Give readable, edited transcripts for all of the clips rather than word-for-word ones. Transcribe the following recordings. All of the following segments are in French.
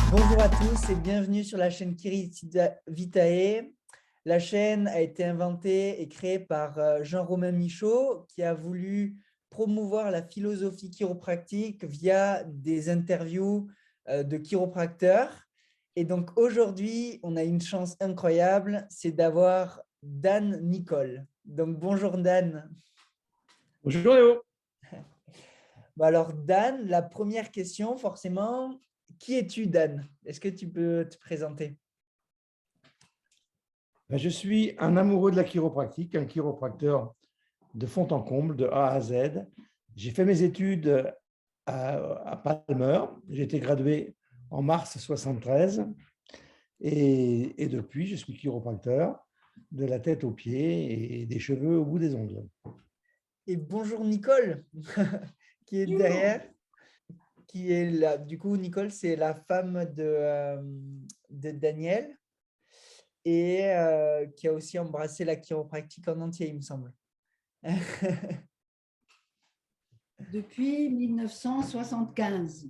Bonjour à tous et bienvenue sur la chaîne Vitae. La chaîne a été inventée et créée par Jean-Romain Michaud qui a voulu promouvoir la philosophie chiropractique via des interviews de chiropracteurs. Et donc aujourd'hui, on a une chance incroyable, c'est d'avoir Dan Nicole. Donc bonjour Dan. Bonjour Léo. Alors Dan, la première question forcément, qui es-tu Dan? Est-ce que tu peux te présenter? Je suis un amoureux de la chiropractique, un chiropracteur de fond en comble, de A à Z. J'ai fait mes études à Palmer. J'ai été gradué en mars 73 et depuis, je suis chiropracteur de la tête aux pieds et des cheveux au bout des ongles. Et bonjour Nicole, qui est derrière, qui est là. Du coup, Nicole, c'est la femme de Daniel et qui a aussi embrassé la chiropractique en entier, il me semble. Depuis 1975.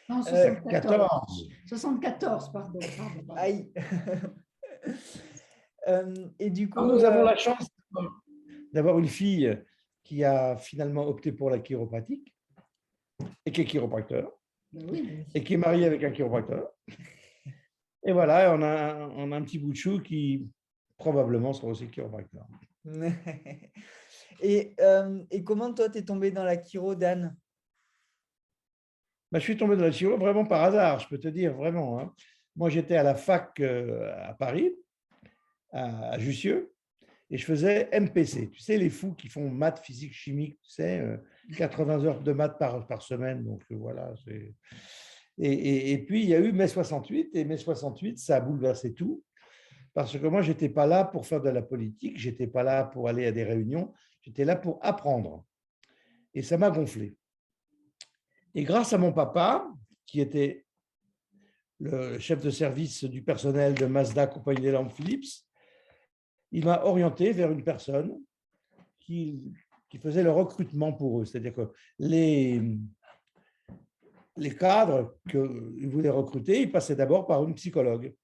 Non, 14. 74, pardon. Aïe. Et du coup, Nous avons la chance d'avoir une fille qui a finalement opté pour la chiropratique et qui est chiropracteur, et qui est mariée avec un chiropracteur. Et voilà, on a un petit bout de chou qui probablement sera aussi chiropracteur. Et comment toi, tu es tombé dans la chiro, Dan? Je suis tombé dans la chiro vraiment par hasard, je peux te dire, vraiment. Hein. Moi, j'étais à la fac à Paris, à Jussieu, et je faisais MPC. Tu sais, les fous qui font maths, physique, chimique, tu sais, 80 heures de maths par semaine. Donc, voilà. Et puis, il y a eu mai 68, et mai 68, ça a bouleversé tout. Parce que moi, je n'étais pas là pour faire de la politique, je n'étais pas là pour aller à des réunions, j'étais là pour apprendre. Et ça m'a gonflé. Et grâce à mon papa, qui était le chef de service du personnel de Mazda, compagnie des lampes Philips, il m'a orienté vers une personne qui faisait le recrutement pour eux. C'est-à-dire que les cadres qu'ils voulaient recruter, ils passaient d'abord par une psychologue.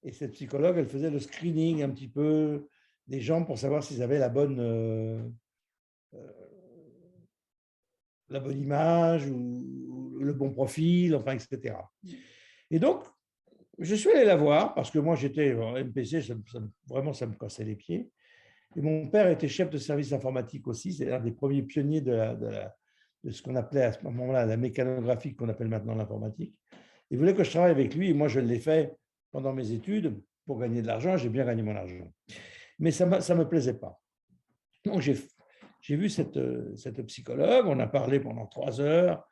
Et cette psychologue, elle faisait le screening un petit peu des gens pour savoir s'ils avaient la bonne image ou le bon profil, enfin, etc. Et donc, je suis allé la voir parce que moi, j'étais en MPC, vraiment, ça me cassait les pieds. Et mon père était chef de service informatique aussi, c'est un des premiers pionniers de ce qu'on appelait à ce moment-là la mécanographie, qu'on appelle maintenant l'informatique. Il voulait que je travaille avec lui et moi, je l'ai fait pendant mes études pour gagner de l'argent. J'ai bien gagné mon argent. Mais ça ne me plaisait pas. Donc, j'ai vu cette psychologue, on a parlé pendant 3 heures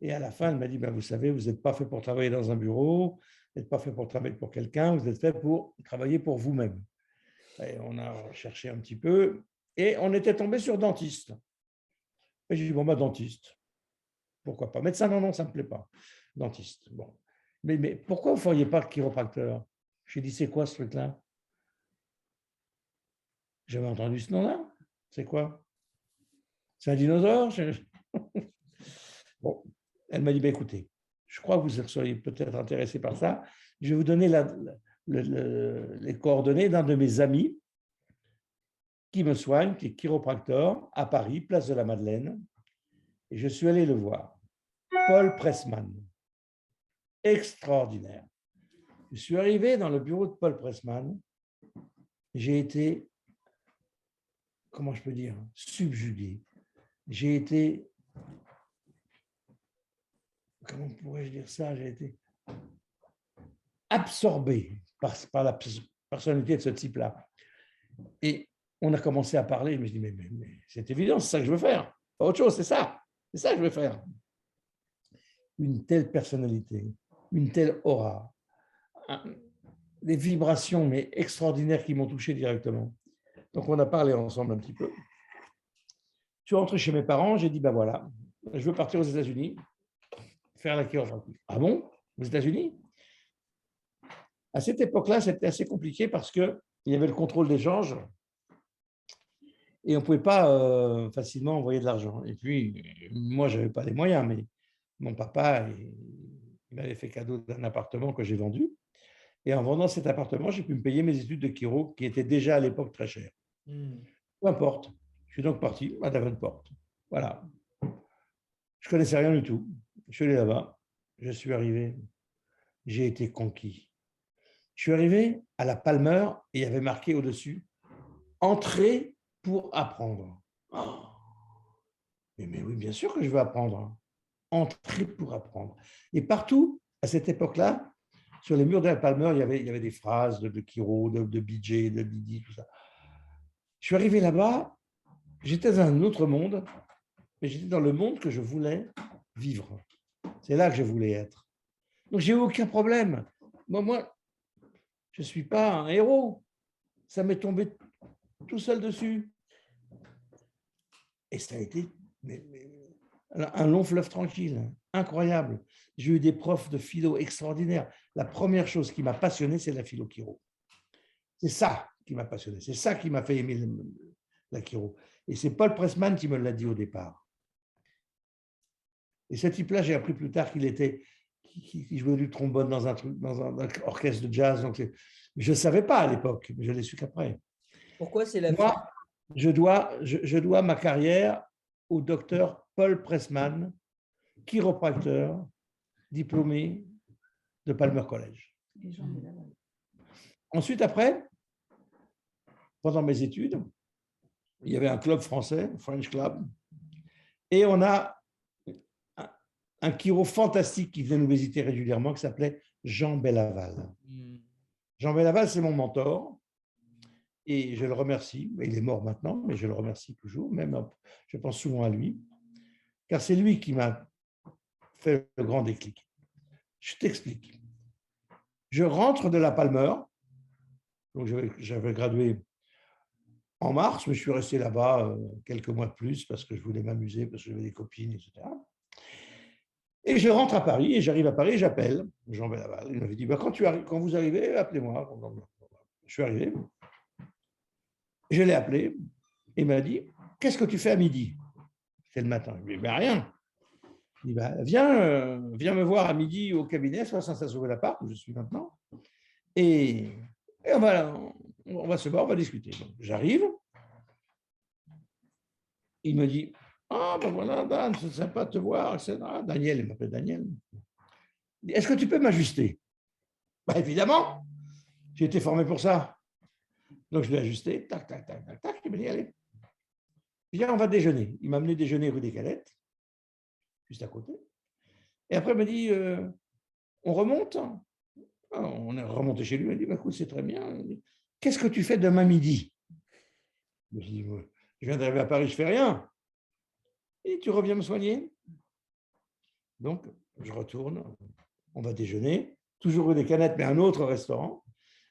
et à la fin, elle m'a dit, vous savez, vous n'êtes pas fait pour travailler dans un bureau, vous n'êtes pas fait pour travailler pour quelqu'un, vous êtes fait pour travailler pour vous-même. Et on a cherché un petit peu et on était tombé sur dentiste. Et j'ai dit, dentiste, pourquoi pas. Médecin, non, ça ne me plaît pas. Dentiste, bon. Mais pourquoi vous ne feriez pas de chiropracteur? J'ai dit, c'est quoi ce truc-là? J'avais entendu ce nom-là. C'est quoi? C'est un dinosaure? Bon, elle m'a dit, écoutez, je crois que vous seriez peut-être intéressé par ça. Je vais vous donner les coordonnées d'un de mes amis qui me soigne, qui est chiropracteur à Paris, place de la Madeleine. Et je suis allé le voir. Paul Pressman. Extraordinaire. Je suis arrivé dans le bureau de Paul Pressman. J'ai été, comment je peux dire, subjugué. J'ai été, comment pourrais-je dire ça? J'ai été absorbé par la personnalité de ce type-là. Et on a commencé à parler. Je me suis dit, mais c'est évident, c'est ça que je veux faire. Pas autre chose, c'est ça. C'est ça que je veux faire. Une telle personnalité, une telle aura, des vibrations mais extraordinaires qui m'ont touché directement. Donc, on a parlé ensemble un petit peu. Je suis rentré chez mes parents, j'ai dit, voilà, je veux partir aux États-Unis, faire la chiropratique. Ah bon? Aux États-Unis? À cette époque-là, c'était assez compliqué parce qu'il y avait le contrôle d'échange et on ne pouvait pas facilement envoyer de l'argent. Et puis, moi, je n'avais pas les moyens, mais mon papa, il m'avait fait cadeau d'un appartement que j'ai vendu. Et en vendant cet appartement, j'ai pu me payer mes études de chiro, qui étaient déjà à l'époque très chères. Peu importe. Je suis donc parti à Davenport. Voilà. Je ne connaissais rien du tout. Je suis allé là-bas. Je suis arrivé. J'ai été conquis. Je suis arrivé à la Palmer et il y avait marqué au-dessus « Entrée pour apprendre ». Oh, mais oui, bien sûr que je veux apprendre. Entrée pour apprendre. Et partout, à cette époque-là, sur les murs de la Palmer, il y avait des phrases de Kiro, de BJ, de Didi, tout ça. Je suis arrivé là-bas, j'étais dans un autre monde, mais j'étais dans le monde que je voulais vivre. C'est là que je voulais être. Donc, j'ai eu aucun problème. Moi, je ne suis pas un héros. Ça m'est tombé tout seul dessus. Et ça a été un long fleuve tranquille, incroyable. J'ai eu des profs de philo extraordinaires. La première chose qui m'a passionné, c'est la philo chiro. C'est ça qui m'a passionné. C'est ça qui m'a fait aimer la chiro. Et c'est Paul Pressman qui me l'a dit au départ. Et ce type-là, j'ai appris plus tard qu'il jouait du trombone dans un orchestre de jazz. Donc, je ne savais pas à l'époque, mais je l'ai su qu'après. Pourquoi c'est la Moi, je dois ma carrière au docteur Paul Pressman, chiropracteur, diplômé de Palmer College. Ensuite, après, pendant mes études, il y avait un club français, French Club, et on a un chiro fantastique qui venait nous visiter régulièrement, qui s'appelait Jean Bellaval. Jean Bellaval, c'est mon mentor, et je le remercie. Il est mort maintenant, mais je le remercie toujours, même je pense souvent à lui, car c'est lui qui m'a fait le grand déclic. Je t'explique. Je rentre de la Palmer, donc j'avais gradué en mars, mais je suis resté là-bas quelques mois de plus parce que je voulais m'amuser, parce que j'avais des copines, etc. Et je rentre à Paris, et j'arrive à Paris, j'appelle Jean Bellaval. Il m'avait dit, quand vous arrivez, appelez-moi. Je suis arrivé, je l'ai appelé, et il m'a dit, qu'est-ce que tu fais à midi? C'est le matin. Je lui ai dit, rien. Il dit, viens me voir à midi au cabinet, 76 rue Bonaparte, où je suis maintenant, et on va se voir, on va discuter. Donc, j'arrive, il me dit, ah, ben voilà, Dan, c'est sympa de te voir, etc. Daniel, il m'appelle Daniel. Est-ce que tu peux m'ajuster? Ben, évidemment, j'ai été formé pour ça. Donc, je l'ai ajusté, tac, tac, tac, tac, tac, il m'a dit, allez, viens, on va déjeuner. Il m'a amené déjeuner rue des Calettes, juste à côté. Et après, il m'a dit, on remonte? On est remonté chez lui, il m'a dit, bah, écoute, c'est très bien. Qu'est-ce que tu fais demain midi? Je me suis dit, je viens d'arriver à Paris, je ne fais rien. Et tu reviens me soigner? Donc, je retourne, on va déjeuner, toujours rue des Canettes, mais un autre restaurant.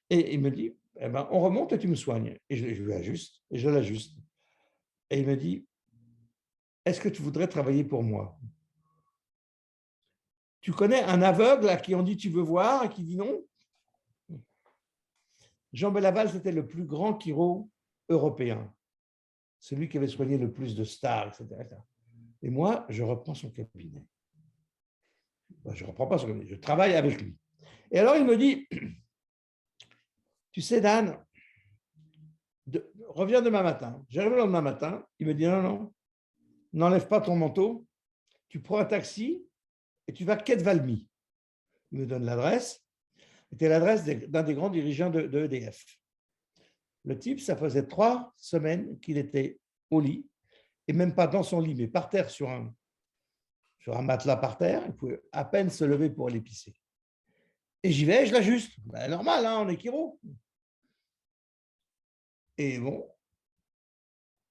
Et il me dit, eh ben, on remonte et tu me soignes. Et je lui ajuste, et je l'ajuste. Et il me dit, est-ce que tu voudrais travailler pour moi? Tu connais un aveugle à qui on dit tu veux voir et qui dit non? Jean Bellaval, c'était le plus grand chiro européen, celui qui avait soigné le plus de stars, etc. Et moi, je reprends son cabinet. Je ne reprends pas son cabinet, je travaille avec lui. Et alors, il me dit, tu sais, Dan, reviens demain matin. J'arrive le lendemain matin, il me dit, non, n'enlève pas ton manteau, tu prends un taxi et tu vas quai de Valmy. Il me donne l'adresse. C'était l'adresse d'un des grands dirigeants de EDF. Le type, ça faisait 3 semaines qu'il était au lit, et même pas dans son lit, mais par terre sur un matelas par terre. Il pouvait à peine se lever pour aller pisser. Et j'y vais, je l'ajuste. Ben, normal, hein, on est chiro. Et bon,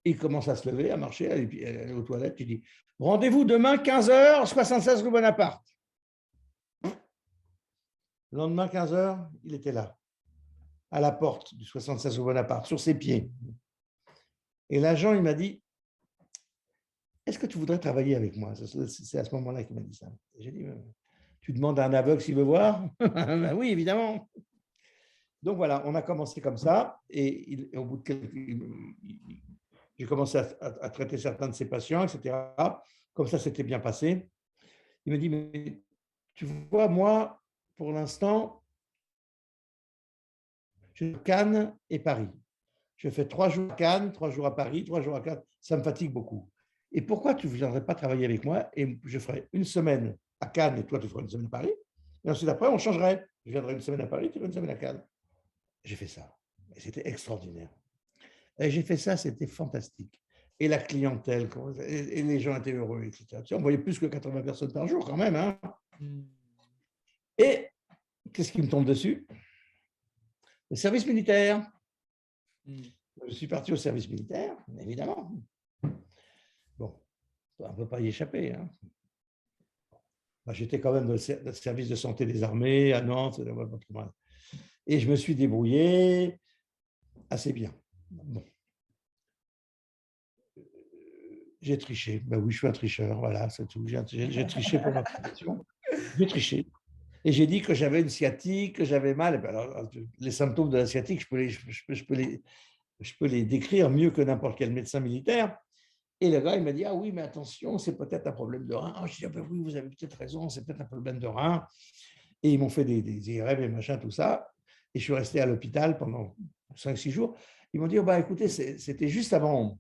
il commence à se lever, à marcher, à aller aux toilettes. Il dit, rendez-vous demain, 15h, 76 rue Bonaparte. Le lendemain, 15h, il était là, à la porte du 76 rue Bonaparte, sur ses pieds. Et l'agent, il m'a dit, est-ce que tu voudrais travailler avec moi? C'est à ce moment-là qu'il m'a dit ça. J'ai dit, tu demandes à un aveugle s'il veut voir? Ben oui, évidemment. Donc voilà, on a commencé comme ça. Et au bout de J'ai commencé à traiter certains de ses patients, etc. Comme ça, c'était bien passé. Il me dit, mais tu vois, moi, pour l'instant, je fais Cannes et Paris. Je fais 3 jours à Cannes, 3 jours à Paris, 3 jours à Cannes. Ça me fatigue beaucoup. Et pourquoi tu ne viendrais pas travailler avec moi et je ferai une semaine à Cannes et toi, tu feras une semaine à Paris. Et ensuite, après, on changerait. Je viendrai une semaine à Paris, tu feras une semaine à Cannes. J'ai fait ça. Et c'était extraordinaire. Et j'ai fait ça, c'était fantastique. Et la clientèle, et les gens étaient heureux, etc. Tu sais, on voyait plus que 80 personnes par jour quand même. Hein. Et qu'est-ce qui me tombe dessus? Le service militaire. Je suis parti au service militaire, évidemment. Bon, on ne peut pas y échapper. Hein. J'étais quand même dans le service de santé des armées à Nantes. Et je me suis débrouillé assez bien. Bon. J'ai triché. Ben oui, je suis un tricheur. Voilà, c'est tout. J'ai triché pour ma formation. J'ai triché. Et j'ai dit que j'avais une sciatique, que j'avais mal. Et ben alors, les symptômes de la sciatique, je peux les décrire mieux que n'importe quel médecin militaire. Et le gars, il m'a dit, ah oui, mais attention, c'est peut-être un problème de rein. Ah, je dis, ah ben oui, vous avez peut-être raison, c'est peut-être un problème de rein. Et ils m'ont fait des IRM et machin, tout ça. Et je suis resté à l'hôpital pendant 5-6 jours. Ils m'ont dit, oh, bah, écoutez, c'était juste avant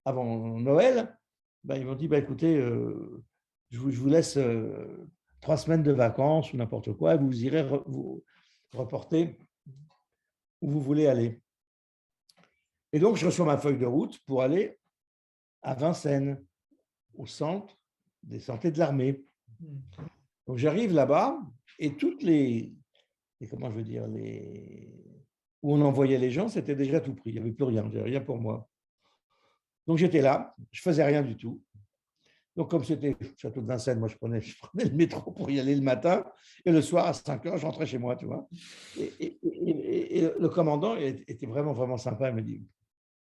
Noël. Bah, ils m'ont dit, bah, écoutez, je vous laisse 3 semaines de vacances ou n'importe quoi. Et vous irez vous reporter où vous voulez aller. Et donc, je reçois ma feuille de route pour aller à Vincennes, au centre des santé de l'armée. Donc, j'arrive là-bas et comment je veux dire, où on envoyait les gens, c'était déjà tout pris. Il n'y avait plus rien, il n'y avait rien pour moi. Donc, j'étais là, je ne faisais rien du tout. Donc, comme c'était le château de Vincennes, moi, je prenais le métro pour y aller le matin et le soir, à 5 heures, je rentrais chez moi, tu vois. Et le commandant était vraiment, vraiment sympa. Il me dit,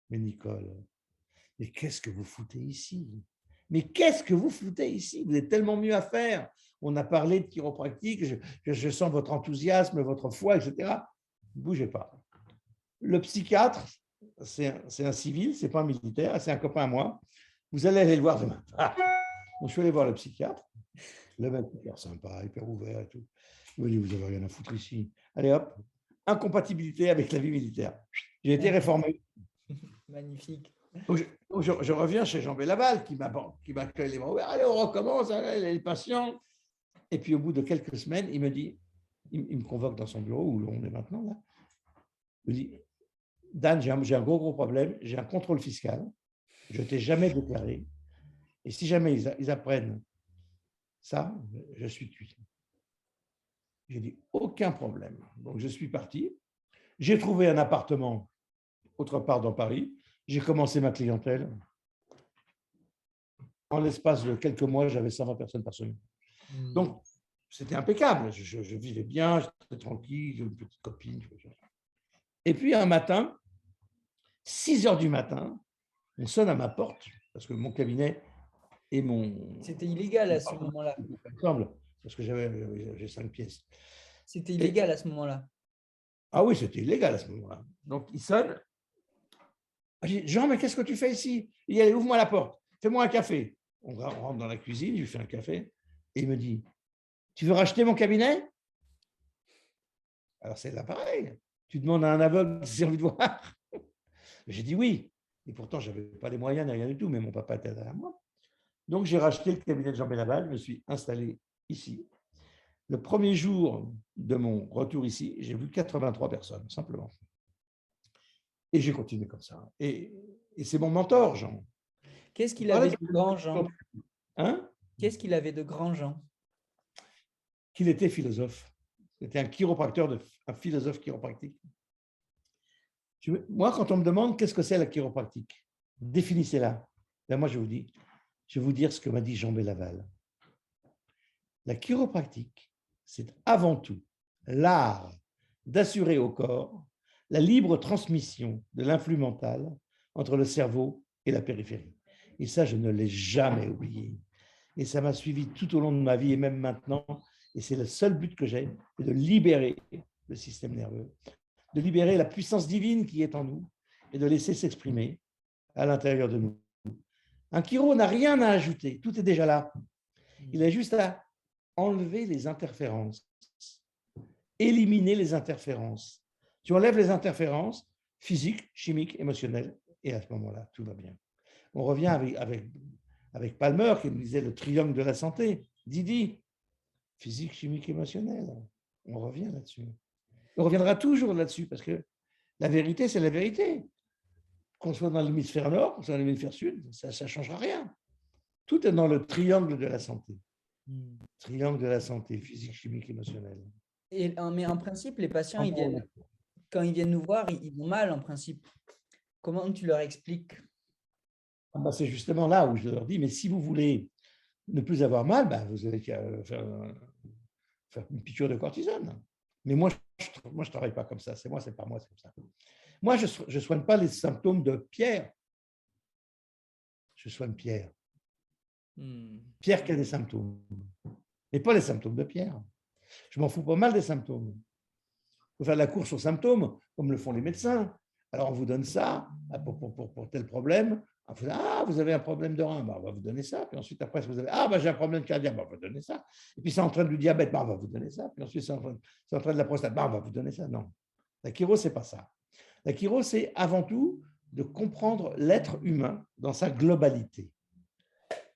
mais Nicole, mais qu'est-ce que vous foutez ici? Mais qu'est-ce que vous foutez ici? Vous avez tellement mieux à faire. On a parlé de chiropractique, je sens votre enthousiasme, votre foi, etc. Ne bougez pas. Le psychiatre, c'est un civil, c'est pas un militaire, c'est un copain à moi. Vous allez aller le voir demain. Ah. Donc, je suis allé voir le psychiatre. Le mec hyper sympa, hyper ouvert et tout. Il m'a dit, vous n'avez rien à foutre ici. Allez hop, incompatibilité avec la vie militaire. J'ai été réformé. Magnifique. Je reviens chez Jean Bellaval qui m'accueille les bras ouverts. Allez, on recommence, allez, les patients. Et puis, au bout de quelques semaines, il me dit, il me convoque dans son bureau où on est maintenant. Là. Il me dit, Dan, j'ai un gros problème. J'ai un contrôle fiscal. Je ne t'ai jamais déclaré. Et si jamais ils apprennent ça, je suis cuit. J'ai dit, aucun problème. Donc, je suis parti. J'ai trouvé un appartement autre part dans Paris. J'ai commencé ma clientèle. En l'espace de quelques mois, j'avais 120 personnes par semaine. Donc, c'était impeccable. Je vivais bien, j'étais tranquille, j'avais une petite copine. Et puis, un matin, 6 heures du matin, on sonne à ma porte, parce que mon cabinet et mon... C'était illégal à ce moment-là. Parce que j'ai 5 pièces. C'était illégal à ce moment-là. Ah oui, c'était illégal à ce moment-là. Donc, il sonne. Je dis, Jean, mais qu'est-ce que tu fais ici? Il dit, allez, ouvre-moi la porte, fais-moi un café. On rentre dans la cuisine, je lui fais un café, et il me dit, tu veux racheter mon cabinet? Alors, c'est là pareil. Tu demandes à un aveugle si j'ai envie de voir. J'ai dit oui. Et pourtant, je n'avais pas les moyens, ni rien du tout, mais mon papa était derrière moi. Donc, j'ai racheté le cabinet de Jean Bellaval, je me suis installé ici. Le premier jour de mon retour ici, j'ai vu 83 personnes, simplement. Et j'ai continué comme ça. Et c'est mon mentor, Jean. Qu'est-ce qu'il avait de grand, Jean? Hein? Qu'est-ce qu'il avait de grand, Jean? Qu'il était philosophe. C'était un chiropracteur, un philosophe chiropractique. Moi, quand on me demande qu'est-ce que c'est la chiropractique, définissez-la. Ben moi, je vais vous dire ce que m'a dit Jean Bellaval. La chiropractique, c'est avant tout l'art d'assurer au corps la libre transmission de l'influx mental entre le cerveau et la périphérie. Et ça, je ne l'ai jamais oublié. Et ça m'a suivi tout au long de ma vie et même maintenant. Et c'est le seul but que j'ai, c'est de libérer le système nerveux, de libérer la puissance divine qui est en nous et de laisser s'exprimer à l'intérieur de nous. Un chiro n'a rien à ajouter, tout est déjà là. Il a juste à enlever les interférences, éliminer les interférences. Tu enlèves les interférences physiques, chimiques, émotionnelles, et à ce moment-là, tout va bien. On revient avec Palmer qui nous disait le triangle de la santé. Didi, physique, chimique, émotionnelle. On revient là-dessus. On reviendra toujours là-dessus parce que la vérité, c'est la vérité. Qu'on soit dans l'hémisphère nord, qu'on soit dans l'hémisphère sud, ça ne changera rien. Tout est dans le triangle de la santé. Triangle de la santé, physique, chimique, émotionnelle. Mais en principe, les patients, quand ils viennent nous voir, ils vont mal en principe. Comment tu leur expliques? C'est justement là où je leur dis, mais si vous voulez ne plus avoir mal, vous avez qu'à faire une piqûre de cortisone. Mais moi, je ne travaille pas comme ça. C'est pas moi, c'est comme ça. Moi, je ne soigne pas les symptômes de Pierre. Je soigne Pierre. Pierre qui a des symptômes, mais pas les symptômes de Pierre. Je m'en fous pas mal des symptômes. Il faut faire de la course aux symptômes, comme le font les médecins. Alors, on vous donne ça pour tel problème. Vous avez un problème de rein, on va vous donner ça. Puis ensuite, après, vous avez, j'ai un problème cardiaque, on va vous donner ça. Et puis, c'est en train du diabète, on va vous donner ça. Puis ensuite, c'est en train de la prostate, on va vous donner ça. Non. La chiro, ce n'est pas ça. La chiro, c'est avant tout de comprendre l'être humain dans sa globalité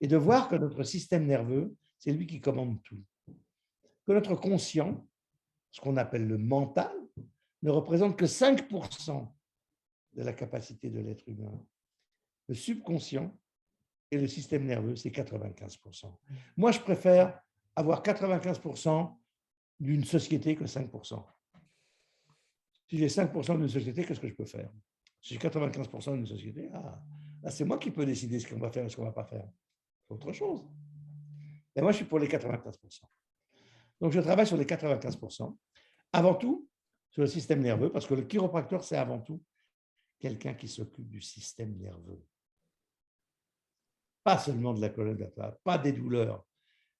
et de voir que notre système nerveux, c'est lui qui commande tout. Que notre conscient, ce qu'on appelle le mental, ne représente que 5% de la capacité de l'être humain. Le subconscient et le système nerveux, c'est 95%. Moi, je préfère avoir 95% d'une société que 5%. Si j'ai 5% d'une société, qu'est-ce que je peux faire? Si j'ai 95% d'une société, là, c'est moi qui peux décider ce qu'on va faire et ce qu'on ne va pas faire. C'est autre chose. Et moi, je suis pour les 95%. Donc, je travaille sur les 95%. Avant tout, sur le système nerveux, parce que le chiropracteur, c'est avant tout quelqu'un qui s'occupe du système nerveux. Pas seulement de la colonne vertébrale, pas des douleurs.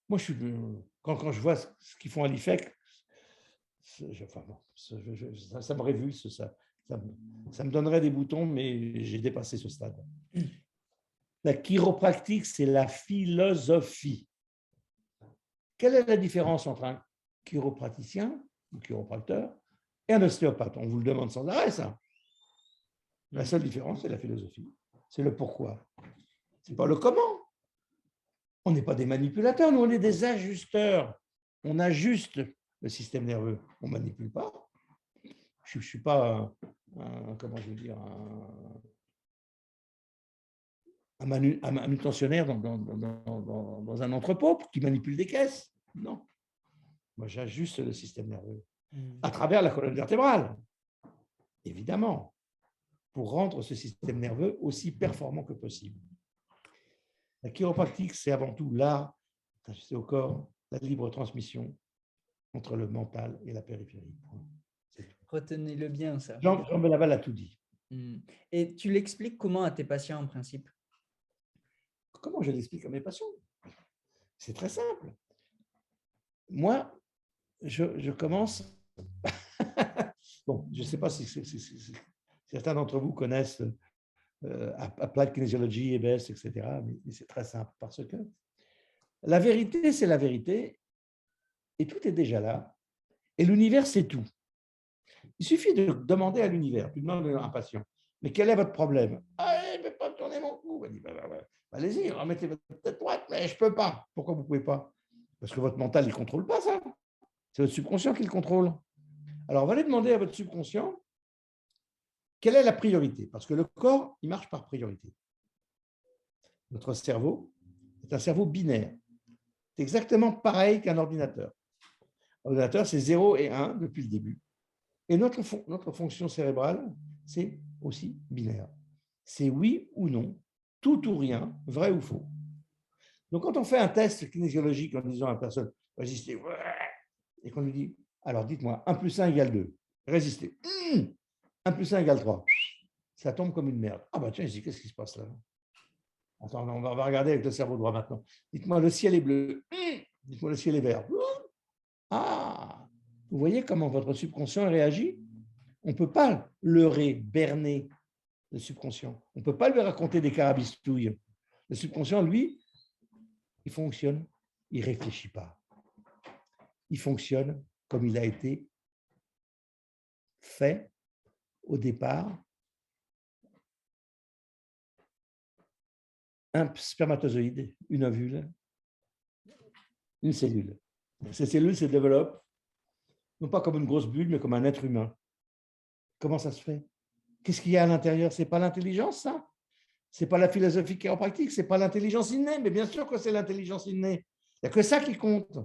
Moi, quand je vois ce qu'ils font à l'IFEC, ça me révulse, ça me donnerait des boutons, mais j'ai dépassé ce stade. La chiropractique, c'est la philosophie. Quelle est la différence entre un chiropraticien, un chiropracteur, et un ostéopathe? On vous le demande sans arrêt, ça. La seule différence, c'est la philosophie. C'est le pourquoi. Ce n'est pas le comment. On n'est pas des manipulateurs, nous, on est des ajusteurs. On ajuste le système nerveux. On ne manipule pas. Je ne suis pas un manutentionnaire dans un entrepôt qui manipule des caisses. Non. Moi, j'ajuste le système nerveux à travers la colonne vertébrale, évidemment, pour rendre ce système nerveux aussi performant que possible. La chiropractique, c'est avant tout l'art d'ajuster au corps la libre transmission entre le mental et la périphérie. Retenez-le bien, ça. Jean Bellaval a tout dit. Et tu l'expliques comment à tes patients, en principe? Comment je l'explique à mes patients? C'est très simple. Moi, je commence... Bon, je ne sais pas si certains d'entre vous connaissent Applied Kinesiology, EBS, etc. Mais c'est très simple parce que la vérité, c'est la vérité et tout est déjà là. Et l'univers, c'est tout. Il suffit de demander à l'univers. Tu demandes à un patient, mais quel est votre problème? Je ne peux pas tourner mon cou. Allez-y, remettez votre tête droite, mais je ne peux pas. Pourquoi vous ne pouvez pas? Parce que votre mental, il ne contrôle pas ça. C'est votre subconscient qui le contrôle. Alors, on va aller demander à votre subconscient quelle est la priorité. Parce que le corps, il marche par priorité. Notre cerveau est un cerveau binaire. C'est exactement pareil qu'un ordinateur. L'ordinateur, c'est 0 et 1 depuis le début. Et notre fonction cérébrale, c'est aussi binaire. C'est oui ou non, tout ou rien, vrai ou faux. Donc, quand on fait un test kinésiologique en disant à la personne « résistez », et qu'on lui dit « alors dites-moi, 1 plus 1 égale 2, résistez, 1 plus 1 égale 3 », ça tombe comme une merde. Ah bah tiens, qu'est-ce qui se passe là? Attends, on va regarder avec le cerveau droit maintenant. Dites-moi, le ciel est bleu, dites-moi, le ciel est vert. Ah, vous voyez comment votre subconscient réagit? On ne peut pas leurrer, berner le subconscient. On ne peut pas lui raconter des carabistouilles. Le subconscient, lui, il fonctionne, il ne réfléchit pas. Il fonctionne comme il a été fait au départ. Un spermatozoïde, une ovule, une cellule. Ces cellules se développent, non pas comme une grosse bulle, mais comme un être humain. Comment ça se fait? Qu'est-ce qu'il y a à l'intérieur? Ce n'est pas l'intelligence, ça? Ce n'est pas la philosophie chiropratique, ce n'est pas l'intelligence innée, mais bien sûr que c'est l'intelligence innée. Il n'y a que ça qui compte.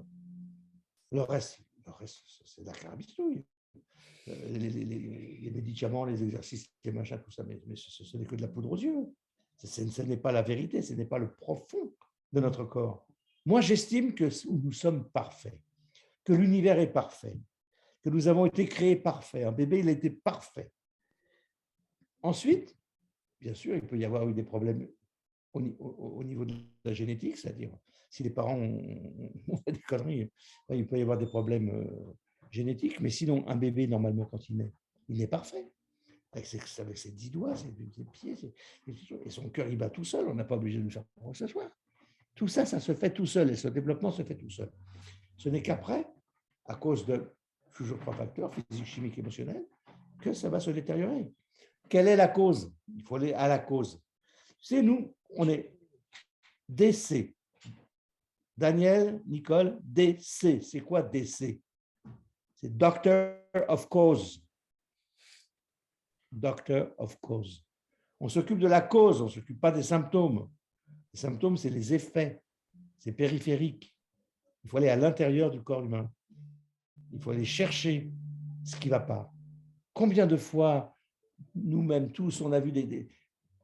Le reste c'est de la carabistouille. Les médicaments, les exercices, les machins, tout ça, mais ce n'est que de la poudre aux yeux. Ce n'est pas la vérité, ce n'est pas le profond de notre corps. Moi, j'estime que nous sommes parfaits, que l'univers est parfait, que nous avons été créés parfaits. Un bébé, il a été parfait. Ensuite, bien sûr, il peut y avoir eu des problèmes au niveau de la génétique, c'est-à-dire si les parents ont fait des conneries, il peut y avoir des problèmes génétiques, mais sinon, un bébé, normalement, quand il est parfait. Avec ses 10 doigts, ses pieds, et son cœur, il bat tout seul. On n'a pas obligé de lui faire quoi que ce soit. Tout ça, ça se fait tout seul, et ce développement se fait tout seul. Ce n'est qu'après, à cause de toujours 3 facteurs, physique, chimique, émotionnel, que ça va se détériorer. Quelle est la cause? Il faut aller à la cause. C'est nous, on est DC. Daniel, Nicole, DC. C'est quoi DC? C'est Doctor of Cause. Doctor of Cause. On s'occupe de la cause, on ne s'occupe pas des symptômes. Les symptômes, c'est les effets, c'est périphérique. Il faut aller à l'intérieur du corps humain. Il faut aller chercher ce qui ne va pas. Combien de fois, nous-mêmes tous, on a vu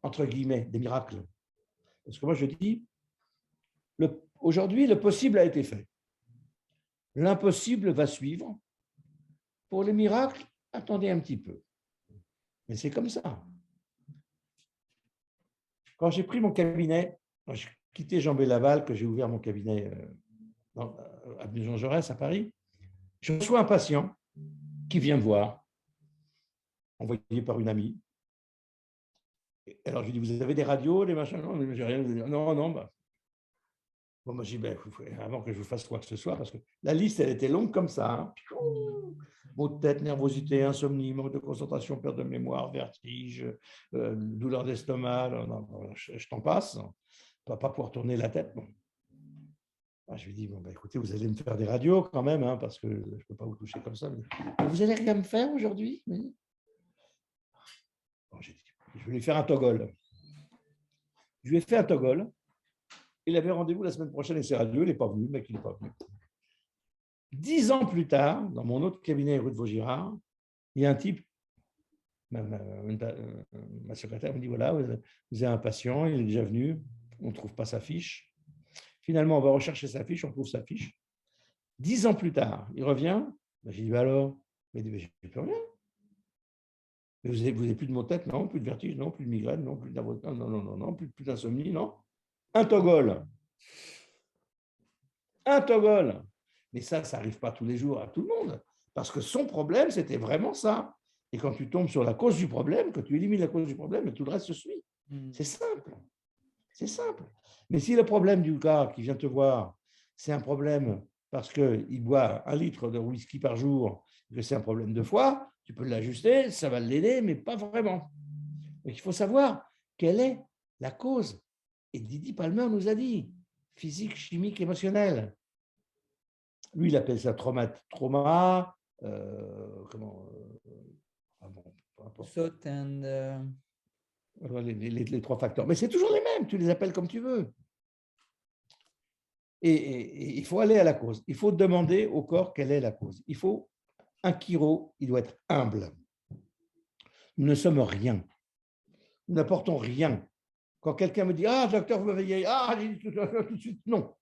entre guillemets, des miracles? Parce que moi, je dis, aujourd'hui, le possible a été fait. L'impossible va suivre. Pour les miracles, attendez un petit peu. Mais c'est comme ça. Quand j'ai pris mon cabinet, quand j'ai quitté Jean Laval, que j'ai ouvert mon cabinet à Jean Jaurès, à Paris, je reçois un patient qui vient me voir, envoyé par une amie. Alors, je lui dis, vous avez des radios, des machins? Non, j'ai rien. Non. Bon, moi, je dis, avant que je vous fasse quoi que ce soit, parce que la liste, elle était longue comme ça. Hein. Maux de tête, nervosité, insomnie, manque de concentration, perte de mémoire, vertige, douleur d'estomac, je t'en passe. On ne va pas pouvoir tourner la tête. Bon. Je lui dis, écoutez, vous allez me faire des radios quand même, hein, parce que je ne peux pas vous toucher comme ça. Mais vous allez rien me faire aujourd'hui? Bon, j'ai dit, je vais lui faire un toggle. Je lui ai fait un toggle. Il avait rendez-vous la semaine prochaine avec ses radios, il n'est pas venu, le mec, il n'est pas venu. 10 ans plus tard, dans mon autre cabinet rue de Vaugirard, il y a un type, ma secrétaire me dit, voilà, vous avez un patient, il est déjà venu, on ne trouve pas sa fiche. Finalement, on va rechercher sa fiche, on trouve sa fiche. 10 ans plus tard, il revient, j'ai dit, alors, mais je n'ai plus rien. Mais vous n'avez plus de maux de tête? Non. Plus de vertige? Non. Plus de migraine? Non. Plus non. Plus d'insomnie? Non. Un toggle. Un toggle. Mais ça n'arrive pas tous les jours à tout le monde. Parce que son problème, c'était vraiment ça. Et quand tu tombes sur la cause du problème, que tu élimines la cause du problème, tout le reste se suit. C'est simple. C'est simple. Mais si le problème du gars qui vient te voir, c'est un problème parce qu'il boit 1 litre de whisky par jour, que c'est un problème de foie, tu peux l'ajuster, ça va l'aider, mais pas vraiment. Donc, il faut savoir quelle est la cause. Et Didi Palmer nous a dit, physique, chimique, émotionnelle. Lui, il appelle ça trauma, SOT and... les 3 facteurs. Mais c'est toujours les mêmes, tu les appelles comme tu veux. Et il faut aller à la cause. Il faut demander au corps quelle est la cause. Un chiro, il doit être humble. Nous ne sommes rien. Nous n'apportons rien. Quand quelqu'un me dit, ah, docteur, vous m'avez guéri, tout de suite, non.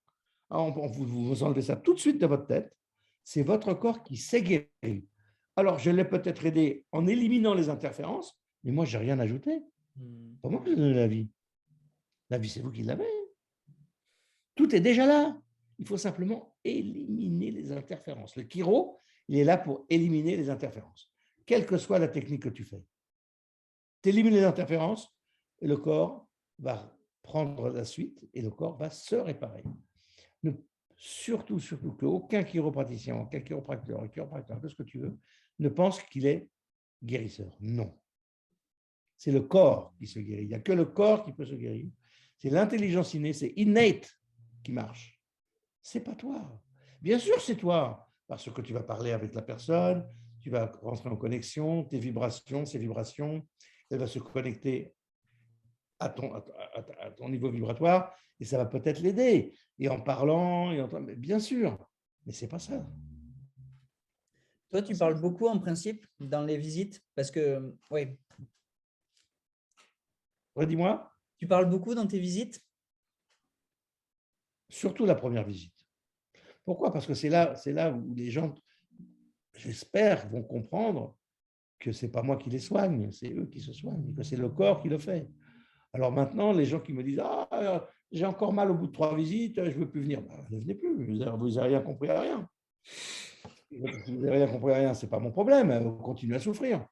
Vous enlevez ça tout de suite de votre tête. C'est votre corps qui s'est guéri. Alors, je l'ai peut-être aidé en éliminant les interférences, mais moi, je n'ai rien ajouté. Pas moi qui ai donné la vie. La vie, c'est vous qui l'avez. Tout est déjà là. Il faut simplement éliminer les interférences. Le chiro, il est là pour éliminer les interférences, quelle que soit la technique que tu fais. Tu élimines les interférences et le corps va prendre la suite et le corps va se réparer. Ne, surtout qu'aucun chiropraticien, aucun chiropracteur, tout ce que tu veux, ne pense qu'il est guérisseur. Non. C'est le corps qui se guérit. Il n'y a que le corps qui peut se guérir. C'est l'intelligence innée, c'est innate qui marche. C'est pas toi. Bien sûr, c'est toi, parce que tu vas parler avec la personne, tu vas rentrer en connexion, tes vibrations, ses vibrations, elle va se connecter à ton niveau vibratoire et ça va peut-être l'aider. Et en parlant, bien sûr, mais c'est pas ça. Toi, tu parles beaucoup en principe dans les visites parce que, oui. Redis-moi. Tu parles beaucoup dans tes visites? Surtout la première visite. Pourquoi? Parce que c'est là où les gens, j'espère, vont comprendre que ce n'est pas moi qui les soigne, c'est eux qui se soignent, que c'est le corps qui le fait. Alors maintenant, les gens qui me disent « Ah, j'ai encore mal au bout de 3 visites, je ne veux plus venir. Ben, » ne venez plus, vous n'avez rien compris à rien. Vous n'avez rien compris à rien, ce n'est pas mon problème, vous continuez à souffrir.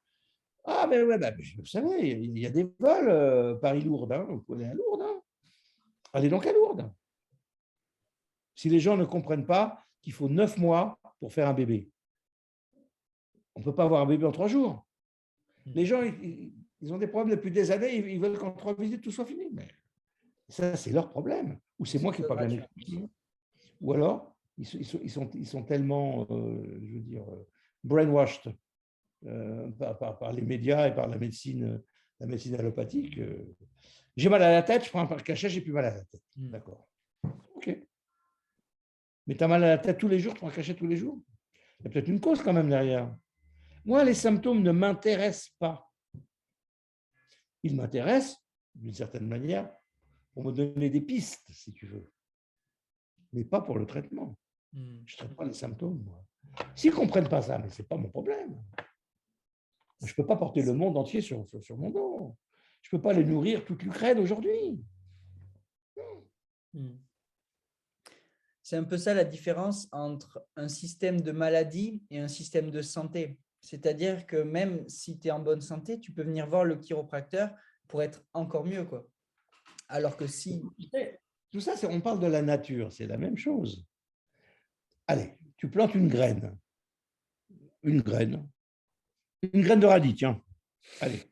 Ah, mais ouais, vous savez, il y a des vols Paris-Lourdes, hein, vous pouvez aller à Lourdes. Hein. Allez donc à Lourdes. Si les gens ne comprennent pas qu'il faut 9 mois pour faire un bébé, on ne peut pas avoir un bébé en 3 jours. Les gens, ils ont des problèmes depuis des années, ils veulent qu'en 3 visites, tout soit fini. Mais ça, c'est leur problème. Ou c'est moi qui n'ai pas bien expliqué. Ou alors, ils sont tellement, je veux dire, brainwashed par les médias et par la médecine allopathique. J'ai mal à la tête, je prends un cachet, j'ai plus mal à la tête. D'accord. OK. Mais tu as mal à la tête tous les jours, tu prends un cachet tous les jours. Il y a peut-être une cause quand même derrière. Moi, les symptômes ne m'intéressent pas. Ils m'intéressent, d'une certaine manière, pour me donner des pistes, si tu veux. Mais pas pour le traitement. Je ne traite pas les symptômes, moi. S'ils ne comprennent pas ça, mais ce n'est pas mon problème. Je ne peux pas porter le monde entier sur mon dos. Je ne peux pas les nourrir toute l'Ukraine aujourd'hui. C'est un peu ça la différence entre un système de maladie et un système de santé. C'est-à-dire que même si tu es en bonne santé, tu peux venir voir le chiropracteur pour être encore mieux, quoi. Alors que si… Tout ça, on parle de la nature, c'est la même chose. Allez, tu plantes une graine. Une graine de radis, tiens. Allez.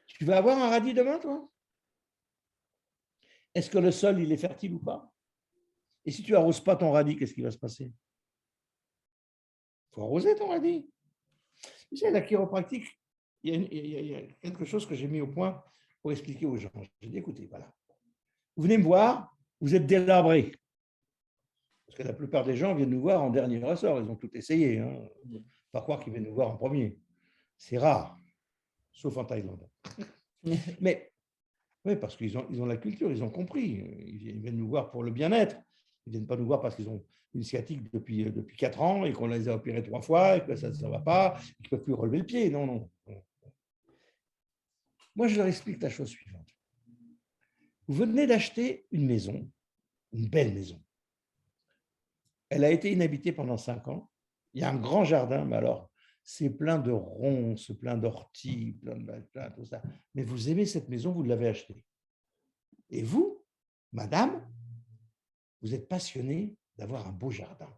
Tu vas avoir un radis demain, toi? Est-ce que le sol, il est fertile ou pas? Et si tu n'arroses pas ton radis, qu'est-ce qui va se passer? Il faut arroser ton radis. Tu sais, la chiropractique, il y a quelque chose que j'ai mis au point pour expliquer aux gens. J'ai dit, écoutez, voilà. Vous venez me voir, vous êtes délabré. Parce que la plupart des gens viennent nous voir en dernier ressort. Ils ont tout essayé. Hein. Pas croire qu'ils viennent nous voir en premier. C'est rare, sauf en Thaïlande. Mais oui, parce qu'ils ont la culture, ils ont compris. Ils viennent nous voir pour le bien-être. Ils ne viennent pas nous voir parce qu'ils ont une sciatique depuis 4 ans et qu'on les a opérés 3 fois et que ça ne va pas, qu'ils ne peuvent plus relever le pied. Non, non. Moi, je leur explique la chose suivante. Vous venez d'acheter une maison, une belle maison. Elle a été inhabitée pendant 5 ans. Il y a un grand jardin, mais alors, c'est plein de ronces, plein d'orties, plein tout ça. Mais vous aimez cette maison, vous l'avez achetée. Et vous, madame, vous êtes passionnée d'avoir un beau jardin.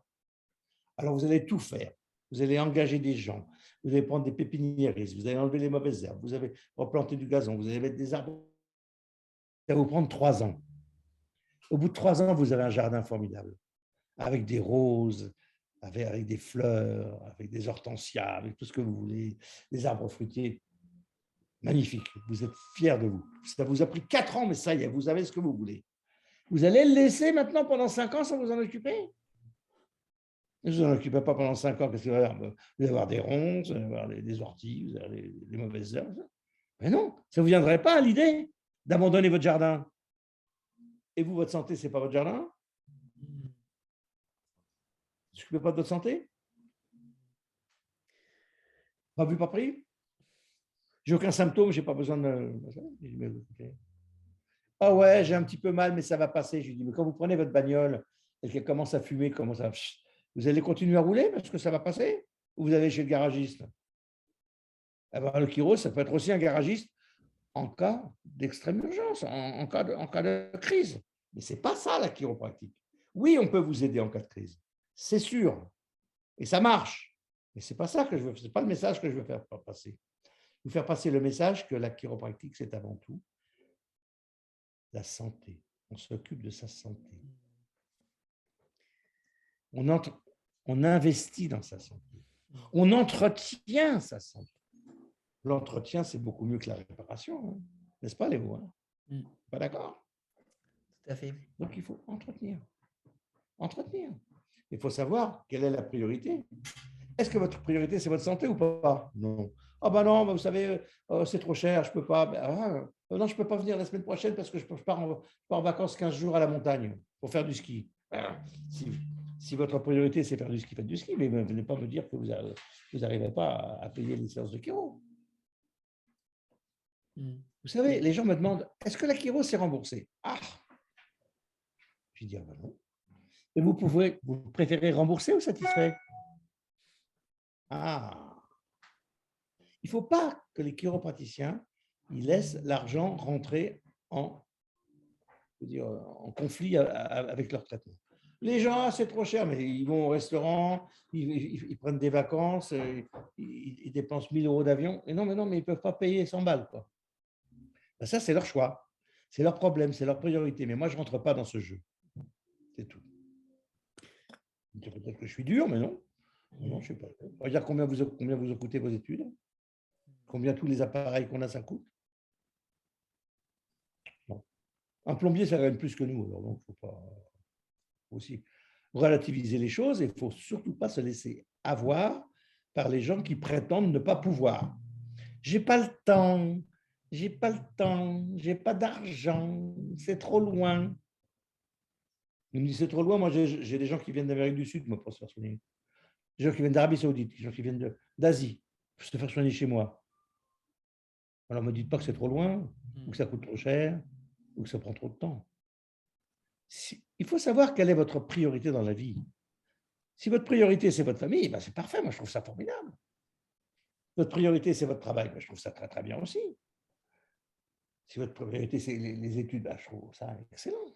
Alors, vous allez tout faire. Vous allez engager des gens, vous allez prendre des pépiniéristes, vous allez enlever les mauvaises herbes, vous allez replanter du gazon, vous allez mettre des arbres. Ça va vous prendre 3 ans. Au bout de 3 ans, vous avez un jardin formidable, avec des roses, avec des fleurs, avec des hortensias, avec tout ce que vous voulez, des arbres fruitiers. Magnifique, vous êtes fiers de vous. Ça vous a pris 4 ans, mais ça y est, vous avez ce que vous voulez. Vous allez le laisser maintenant pendant 5 ans sans vous en occuper? Ne vous en occupez pas pendant 5 ans, parce que vous allez avoir des ronces, vous allez avoir des orties, vous allez avoir des mauvaises herbes. Mais non, ça ne vous viendrait pas à l'idée d'abandonner votre jardin. Et vous, votre santé, ce n'est pas votre jardin? Vous ne s'occupez pas de votre santé? Pas vu, pas pris? J'ai aucun symptôme, je n'ai pas besoin de… Ah ouais, j'ai un petit peu mal, mais ça va passer. Je lui dis, mais quand vous prenez votre bagnole et qu'elle commence à fumer, comment ça… Vous allez continuer à rouler parce que ça va passer? Ou vous allez chez le garagiste? Eh ben, le chiro, ça peut être aussi un garagiste en cas d'extrême urgence, en cas de crise. Mais ce n'est pas ça la chiropractique. Oui, on peut vous aider en cas de crise, c'est sûr, et ça marche. Mais ce n'est pas ça que je veux, c'est pas le message que je veux faire passer. Vous faire passer le message que la chiropractique, c'est avant tout la santé. On s'occupe de sa santé. On investit dans sa santé. On entretient sa santé. L'entretien, c'est beaucoup mieux que la réparation, hein. N'est-ce pas, Léo, hein? Pas d'accord? Tout à fait. Donc, il faut entretenir. Entretenir. Il faut savoir quelle est la priorité. Est-ce que votre priorité, c'est votre santé ou pas? Non. Ah ben non, vous savez, c'est trop cher, je ne peux pas. Non, je ne peux pas venir la semaine prochaine parce que je pars en vacances 15 jours à la montagne pour faire du ski. Si votre priorité, c'est faire du ski, faites du ski, mais venez pas me dire que vous n'arrivez pas à payer les séances de chiro. Vous savez, les gens me demandent, est-ce que la chiro, c'est remboursé? Ah, je dis, ah ben non. Et vous préférez rembourser ou satisfait? Ah, il ne faut pas que les chiropraticiens ils laissent l'argent rentrer en conflit avec leur traitement. Les gens, c'est trop cher, mais ils vont au restaurant, ils prennent des vacances, ils dépensent 1 000 € d'avion. Et non, mais ils ne peuvent pas payer 100 balles, quoi. Ben ça, c'est leur choix, c'est leur problème, c'est leur priorité. Mais moi, je ne rentre pas dans ce jeu. C'est tout. Peut-être que je suis dur, mais non. Non, je ne sais pas. On va dire combien vous ont coûté vos études, combien tous les appareils qu'on a, ça coûte. Non. Un plombier, ça gagne plus que nous. Alors donc, il faut aussi relativiser les choses et il ne faut surtout pas se laisser avoir par les gens qui prétendent ne pas pouvoir. J'ai pas le temps, j'ai pas le temps, j'ai pas d'argent, c'est trop loin. Il me dit c'est trop loin. Moi, j'ai des gens qui viennent d'Amérique du Sud, moi, pour se faire soigner. Des gens qui viennent d'Arabie Saoudite, des gens qui viennent d'Asie, pour se faire soigner chez moi. Alors, ne me dites pas que c'est trop loin, ou que ça coûte trop cher, ou que ça prend trop de temps. Il faut savoir quelle est votre priorité dans la vie. Si votre priorité, c'est votre famille, ben c'est parfait, moi je trouve ça formidable. Votre priorité, c'est votre travail, ben je trouve ça très très bien aussi. Si votre priorité, c'est les études, ben je trouve ça excellent.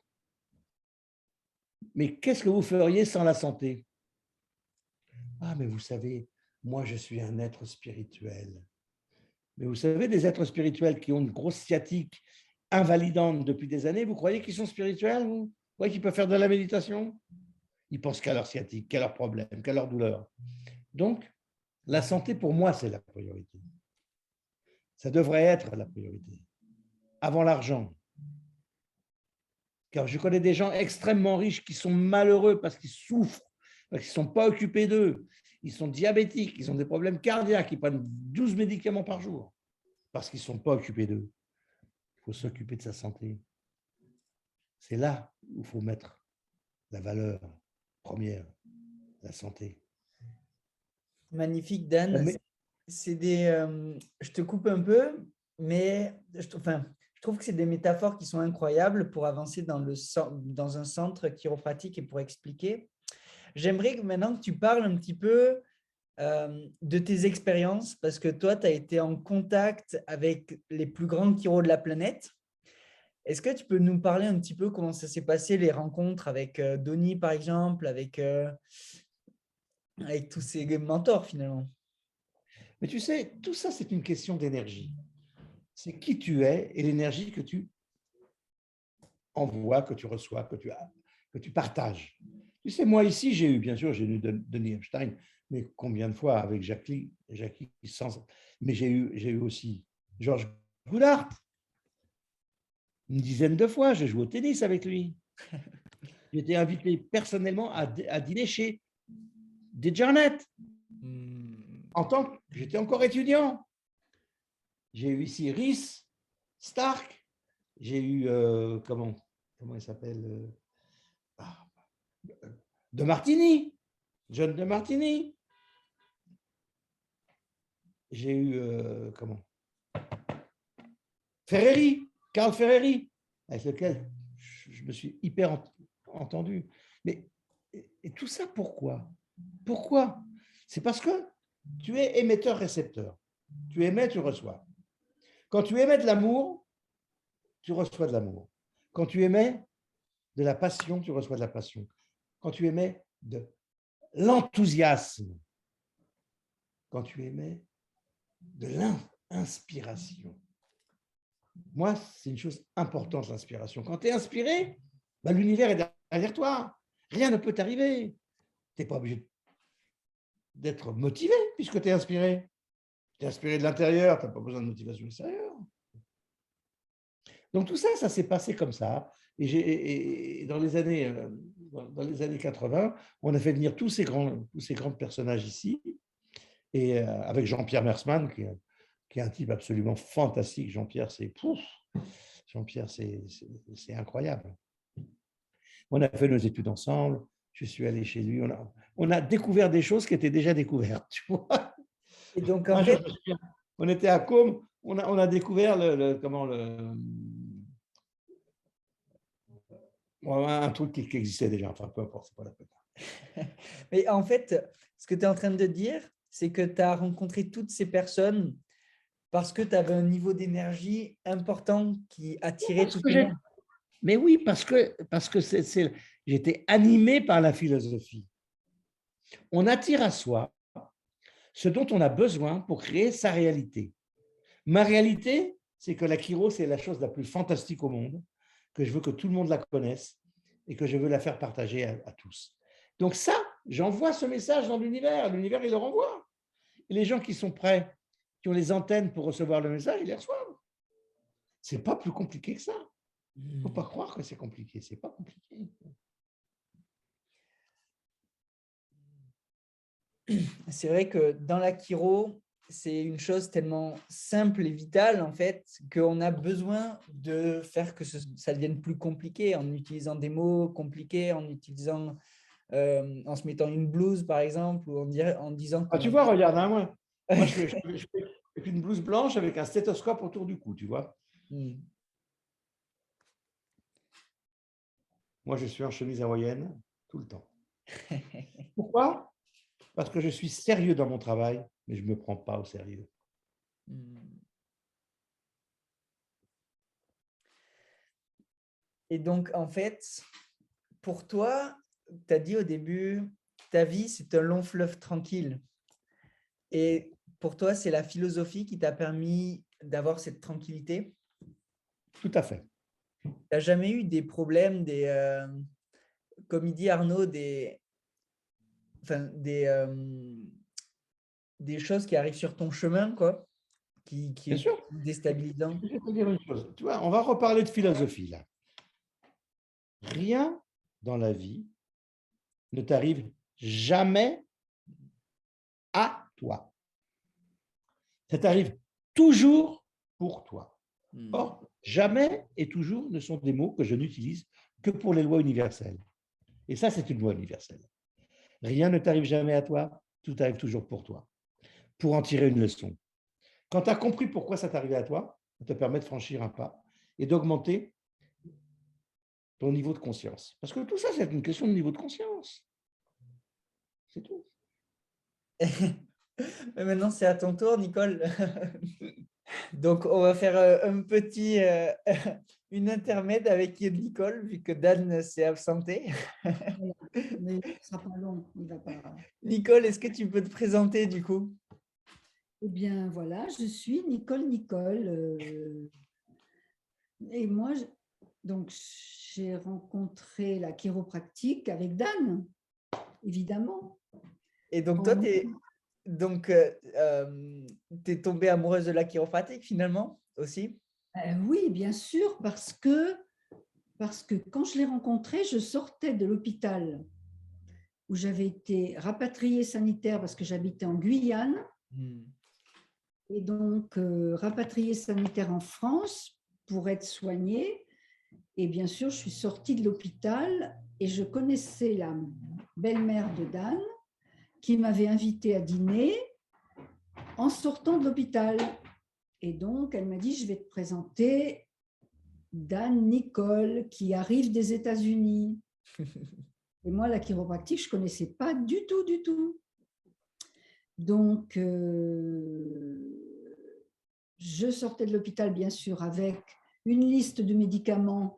Mais qu'est-ce que vous feriez sans la santé? Ah, mais vous savez, moi je suis un être spirituel. Mais vous savez, des êtres spirituels qui ont une grosse sciatique invalidante depuis des années, vous croyez qu'ils sont spirituels? Vous croyez qu'ils peuvent faire de la méditation? Ils pensent qu'à leur sciatique, qu'à leurs problèmes, qu'à leur douleur. Donc, la santé, pour moi, c'est la priorité. Ça devrait être la priorité. Avant l'argent. Car je connais des gens extrêmement riches qui sont malheureux parce qu'ils souffrent, parce qu'ils ne sont pas occupés d'eux. Ils sont diabétiques, ils ont des problèmes cardiaques, ils prennent 12 médicaments par jour parce qu'ils ne sont pas occupés d'eux. Il faut s'occuper de sa santé. C'est là où il faut mettre la valeur première, la santé. Magnifique, Dan. Je te coupe un peu, mais je trouve que c'est des métaphores qui sont incroyables pour avancer dans un centre chiropratique et pour expliquer. J'aimerais maintenant que tu parles un petit peu de tes expériences, parce que toi, tu as été en contact avec les plus grands chiros de la planète. Est-ce que tu peux nous parler un petit peu comment ça s'est passé, les rencontres avec Donny, par exemple, avec tous ces mentors, finalement? Mais tu sais, tout ça, c'est une question d'énergie. C'est qui tu es et l'énergie que tu envoies, que tu reçois, que tu partages. Tu sais, moi ici, j'ai eu Donny Epstein, mais combien de fois avec Jackie mais j'ai eu aussi Georges Goulart. Une dizaine de fois, j'ai joué au tennis avec lui. J'ai été invité personnellement à dîner chez Desjardins. En tant que j'étais encore étudiant. J'ai eu ici Rhys Stark. J'ai eu, comment il s'appelle, De Martini, John De Martini. J'ai eu, Carl Ferreri, avec lequel je me suis hyper entendu. Mais et tout ça, pourquoi? C'est parce que tu es émetteur-récepteur. Tu émets, tu reçois. Quand tu émets de l'amour, tu reçois de l'amour. Quand tu émets de la passion, tu reçois de la passion. Quand tu émets de l'enthousiasme, quand tu émets de l'inspiration. Moi, c'est une chose importante, l'inspiration. Quand tu es inspiré, ben, l'univers est derrière toi. Rien ne peut t'arriver. Tu n'es pas obligé d'être motivé puisque tu es inspiré. Tu es inspiré de l'intérieur, tu n'as pas besoin de motivation extérieure. Donc tout ça, ça s'est passé comme ça. Et dans les années 80, on a fait venir tous ces grands personnages ici, et avec Jean-Pierre Mersman, qui est un type absolument fantastique. Jean-Pierre, c'est incroyable. On a fait nos études ensemble, je suis allé chez lui, on a découvert des choses qui étaient déjà découvertes, tu vois. Et donc, en fait, On était à Côme, on a découvert un truc qui existait déjà, enfin peu importe, c'est pas la peine. mais en fait, ce que tu es en train de dire, c'est que tu as rencontré toutes ces personnes parce que tu avais un niveau d'énergie important qui attirait tout le monde. Mais oui, parce que j'étais animé par la philosophie. On attire à soi ce dont on a besoin pour créer sa réalité. Ma réalité, c'est que la chiro, c'est la chose la plus fantastique au monde, que je veux que tout le monde la connaisse et que je veux la faire partager à tous. Donc ça, j'envoie ce message dans l'univers. L'univers, il le renvoie. Et les gens qui sont prêts, qui ont les antennes pour recevoir le message, ils les reçoivent. Ce n'est pas plus compliqué que ça. Il ne faut pas croire que c'est compliqué. Ce n'est pas compliqué. C'est vrai que dans la chiro, c'est une chose tellement simple et vitale, en fait, qu'on a besoin de faire que ça devienne plus compliqué en utilisant des mots compliqués, en se mettant une blouse, par exemple, ou en disant Ah, tu vois, regarde, hein, moi je fais avec une blouse blanche avec un stéthoscope autour du cou, tu vois. Moi, je suis en chemise hawaïenne tout le temps. Pourquoi? Parce que je suis sérieux dans mon travail, mais je ne me prends pas au sérieux. Et donc, en fait, pour toi, tu as dit au début, ta vie, c'est un long fleuve tranquille. Et pour toi, c'est la philosophie qui t'a permis d'avoir cette tranquillité? Tout à fait. Tu n'as jamais eu des problèmes, comme il dit Arnaud, des choses qui arrivent sur ton chemin, quoi, qui Bien est sûr. déstabilisant? Je vais te dire une chose. Tu vois, on va reparler de philosophie là. Rien dans la vie ne t'arrive jamais à toi. Ça t'arrive toujours pour toi. Or, jamais et toujours ne sont des mots que je n'utilise que pour les lois universelles. Et ça, c'est une loi universelle. Rien ne t'arrive jamais à toi, tout arrive toujours pour toi. Pour en tirer une leçon. Quand tu as compris pourquoi ça t'arrivait à toi, ça te permet de franchir un pas et d'augmenter ton niveau de conscience. Parce que tout ça, c'est une question de niveau de conscience. C'est tout. Mais maintenant, c'est à ton tour, Nicole. Donc, on va faire une intermède avec Nicole, vu que Dan s'est absenté. Mais ce ne sera pas long. Il va pas... Nicole, est-ce que tu peux te présenter du coup? Eh bien, voilà, je suis Nicole. Et moi, donc, j'ai rencontré la chiropractique avec Dan, évidemment. Et donc, toi, tu es tombée amoureuse de la chiropratique finalement aussi? Oui, bien sûr, parce que quand je l'ai rencontré, je sortais de l'hôpital où j'avais été rapatriée sanitaire parce que j'habitais en Guyane. Et donc, rapatriée sanitaire en France pour être soignée. Et bien sûr, je suis sortie de l'hôpital et je connaissais la belle-mère de Dan qui m'avait invitée à dîner en sortant de l'hôpital. Et donc, elle m'a dit, je vais te présenter Dan Nicole qui arrive des États-Unis. Et moi, la chiropractique, je ne connaissais pas du tout, du tout. Donc, je sortais de l'hôpital, bien sûr, avec une liste de médicaments,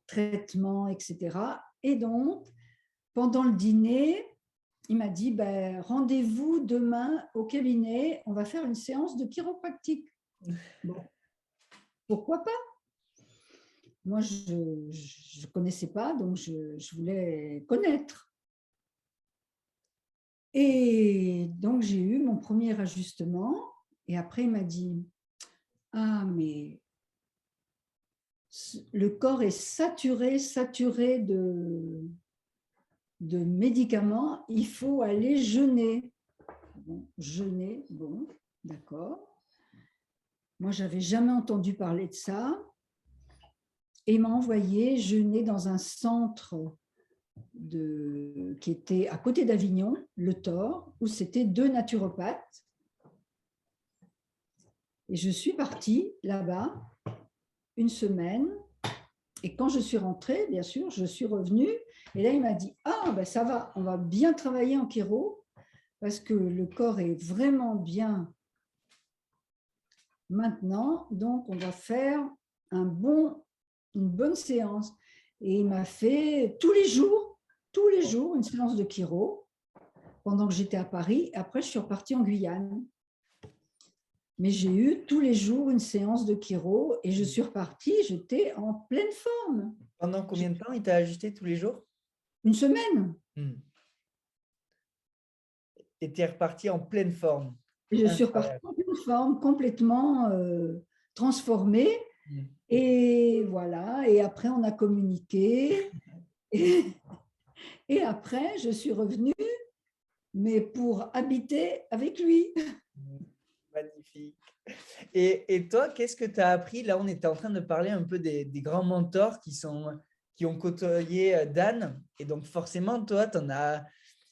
traitements, etc. Et donc, pendant le dîner, il m'a dit, ben, rendez-vous demain au cabinet, on va faire une séance de chiropractique. Bon, pourquoi pas? Moi, je ne connaissais pas, donc je voulais connaître. Et donc, j'ai eu mon premier ajustement. Et après, il m'a dit, ah, mais le corps est saturé de médicaments, il faut aller jeûner. Bon, jeûner, bon, d'accord. Moi, je n'avais jamais entendu parler de ça. Et il m'a envoyé jeûner dans un centre qui était à côté d'Avignon, le Thor, où c'était 2 naturopathes. Et je suis partie là-bas une semaine. Et quand je suis rentrée, bien sûr, je suis revenue. Et là, il m'a dit, ah, ben ça va, on va bien travailler en chiro parce que le corps est vraiment bien maintenant. Donc, on va faire une bonne séance. Et il m'a fait tous les jours, une séance de chiro pendant que j'étais à Paris. Après, je suis repartie en Guyane. Mais j'ai eu tous les jours une séance de chiro et je suis repartie, j'étais en pleine forme. Pendant combien de temps il t'a ajusté tous les jours? Une semaine. Et tu es reparti en pleine forme. Et je suis repartie en pleine forme, complètement transformée. Et voilà, et après on a communiqué. Et après, je suis revenue, mais pour habiter avec lui. Magnifique. Et toi, qu'est-ce que tu as appris? Là, on était en train de parler un peu des grands mentors qui ont côtoyé Dan. Et donc, forcément, toi,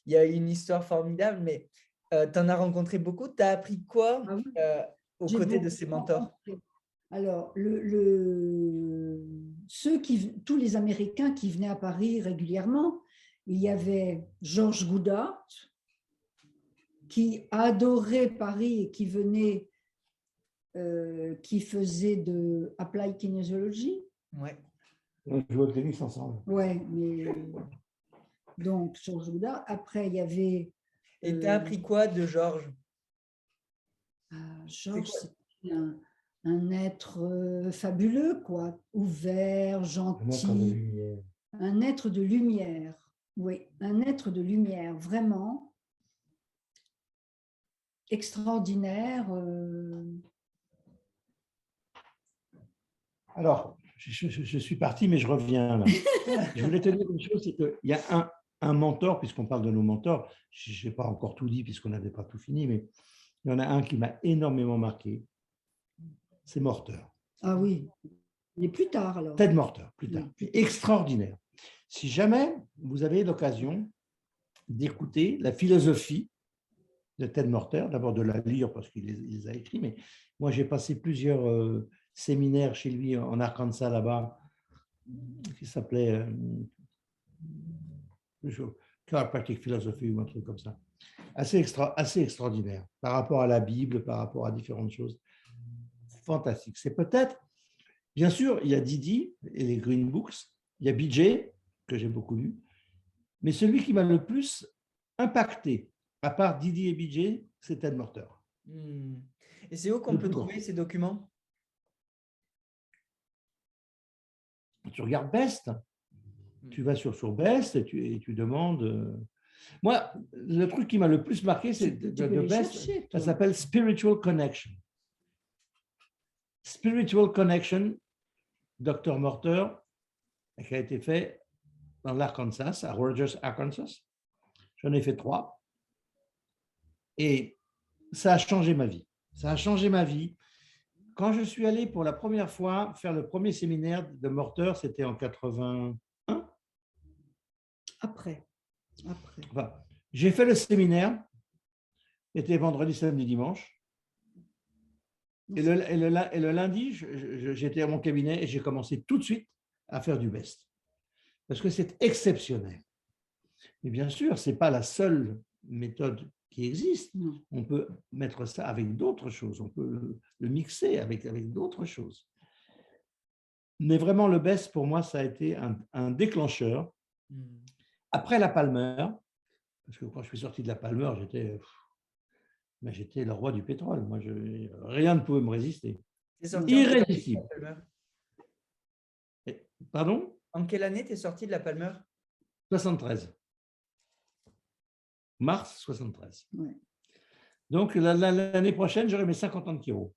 il y a une histoire formidable, mais tu en as rencontré beaucoup. Tu as appris quoi aux côtés de ces mentors? Alors, tous les Américains qui venaient à Paris régulièrement, il y avait George Goodhart, qui adorait Paris et qui venait, qui faisait de Applied Kinesiology. Ouais. On joue au tennis ensemble. Ouais, mais donc Georges Goudard. Après, il y avait. Et tu as appris quoi de Georges? Georges, c'était un être fabuleux, quoi, ouvert, gentil, un être de lumière. Oui, un être de lumière, vraiment extraordinaire. Alors, je suis parti, mais je reviens là. Je voulais te dire une chose, c'est qu'il y a un mentor, puisqu'on parle de nos mentors, je n'ai pas encore tout dit puisqu'on n'avait pas tout fini, mais il y en a un qui m'a énormément marqué, c'est Morter. Ah oui, mais plus tard alors. Ted Morter, plus tard. Oui. Extraordinaire. Si jamais vous avez l'occasion d'écouter la philosophie de Ted Morter, d'abord de la lire parce qu'il les a écrits, mais moi j'ai passé plusieurs séminaires chez lui en Arkansas là-bas, qui s'appelait Chiropractic Philosophy ou un truc comme ça. Assez extraordinaire par rapport à la Bible, par rapport à différentes choses. Fantastique. C'est peut-être, bien sûr, il y a Didi et les Green Books, il y a BJ, que j'ai beaucoup lu, mais celui qui m'a le plus impacté, à part Didi et BJ, c'est Ted Morter. Et c'est où qu'on peut trouver ces documents? Tu regardes Best, tu vas sur Best et tu demandes. Moi, le truc qui m'a le plus marqué, c'est de Best, ça s'appelle Spiritual Connection. Spiritual Connection, Dr. Morter, qui a été fait dans l'Arkansas, à Rogers, Arkansas. J'en ai fait 3. Et ça a changé ma vie. Ça a changé ma vie. Quand je suis allé pour la première fois faire le premier séminaire de Morter, c'était en 81. Après. Enfin, j'ai fait le séminaire, c'était vendredi, samedi, dimanche. Et le lundi, j'étais à mon cabinet et j'ai commencé tout de suite à faire du Best. Parce que c'est exceptionnel. Mais bien sûr, ce n'est pas la seule méthode qui existe. Non. On peut mettre ça avec d'autres choses, on peut le mixer avec d'autres choses. Mais vraiment, le best, pour moi, ça a été un déclencheur. Après la Palmer, parce que quand je suis sorti de la Palmer, j'étais le roi du pétrole. Moi, rien ne pouvait me résister. T'es sorti en quelle année de Irrésistible. la Palmer? Pardon? En quelle année tu es sorti de la Palmer? 73. Mars 73. Ouais. Donc, l'année prochaine, j'aurai mes 50 ans de chiro.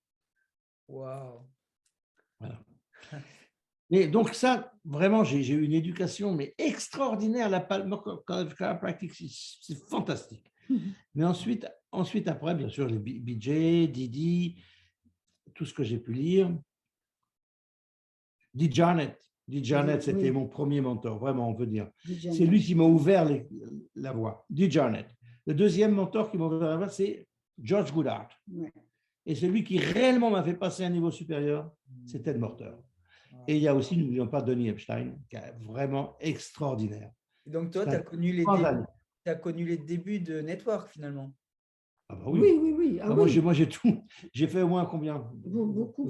Waouh. Voilà. Et donc, ça, vraiment, j'ai eu une éducation mais extraordinaire. La Palmer Chiropractic, c'est fantastique. Mais ensuite, après, bien sûr, les BJ, Didi, tout ce que j'ai pu lire. Dee Jarnett, c'était Oui. mon premier mentor, vraiment, on peut dire. Déjà, C'est lui qui m'a ouvert la voie, Dee Jarnett. Le deuxième mentor qui m'a ouvert la voie, c'est George Goodhart. ouais. Et celui qui réellement m'a fait passer à un niveau supérieur, c'est Ted Morter. Et il y a aussi, n'oublions pas, Donny Epstein, qui est vraiment extraordinaire. Donc, toi, tu as connu les débuts de Network, finalement. Ah bah Oui, oui. oui, oui. Ah, Ah, moi, oui. j'ai tout. J'ai fait au moins combien? Beaucoup.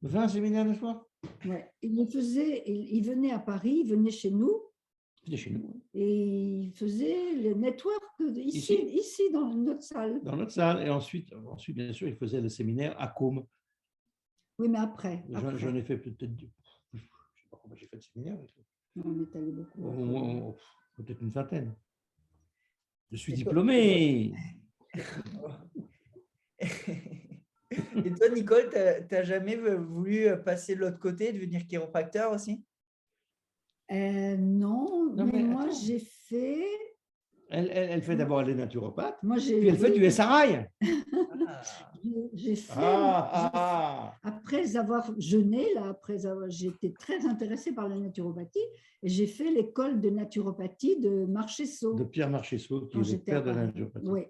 20 séminaires de soir? Ouais. Il venait à Paris, il venait chez nous C'était chez nous. et il faisait le network ici dans notre salle. Dans notre salle. Et ensuite, bien sûr, il faisait le séminaire à Côme. Oui, mais après. J'en ai fait peut-être, je ne sais pas combien j'ai fait de séminaires. On est allé beaucoup. Peut-être une vingtaine. Je suis Et toi- diplômé. Et toi, Nicole, tu n'as jamais voulu passer de l'autre côté, devenir chiropracteur aussi? Non, Non, mais moi, attends. j'ai fait. Elle fait d'abord les naturopathes, Moi, puis elle fait du SRI. J'ai fait. Ah. Après avoir jeûné, j'étais très intéressée par la naturopathie et j'ai fait l'école de naturopathie de Marchessault. De Pierre Marchessault, qui Quand est le j'étais père à de la Paris. naturopathie. Oui,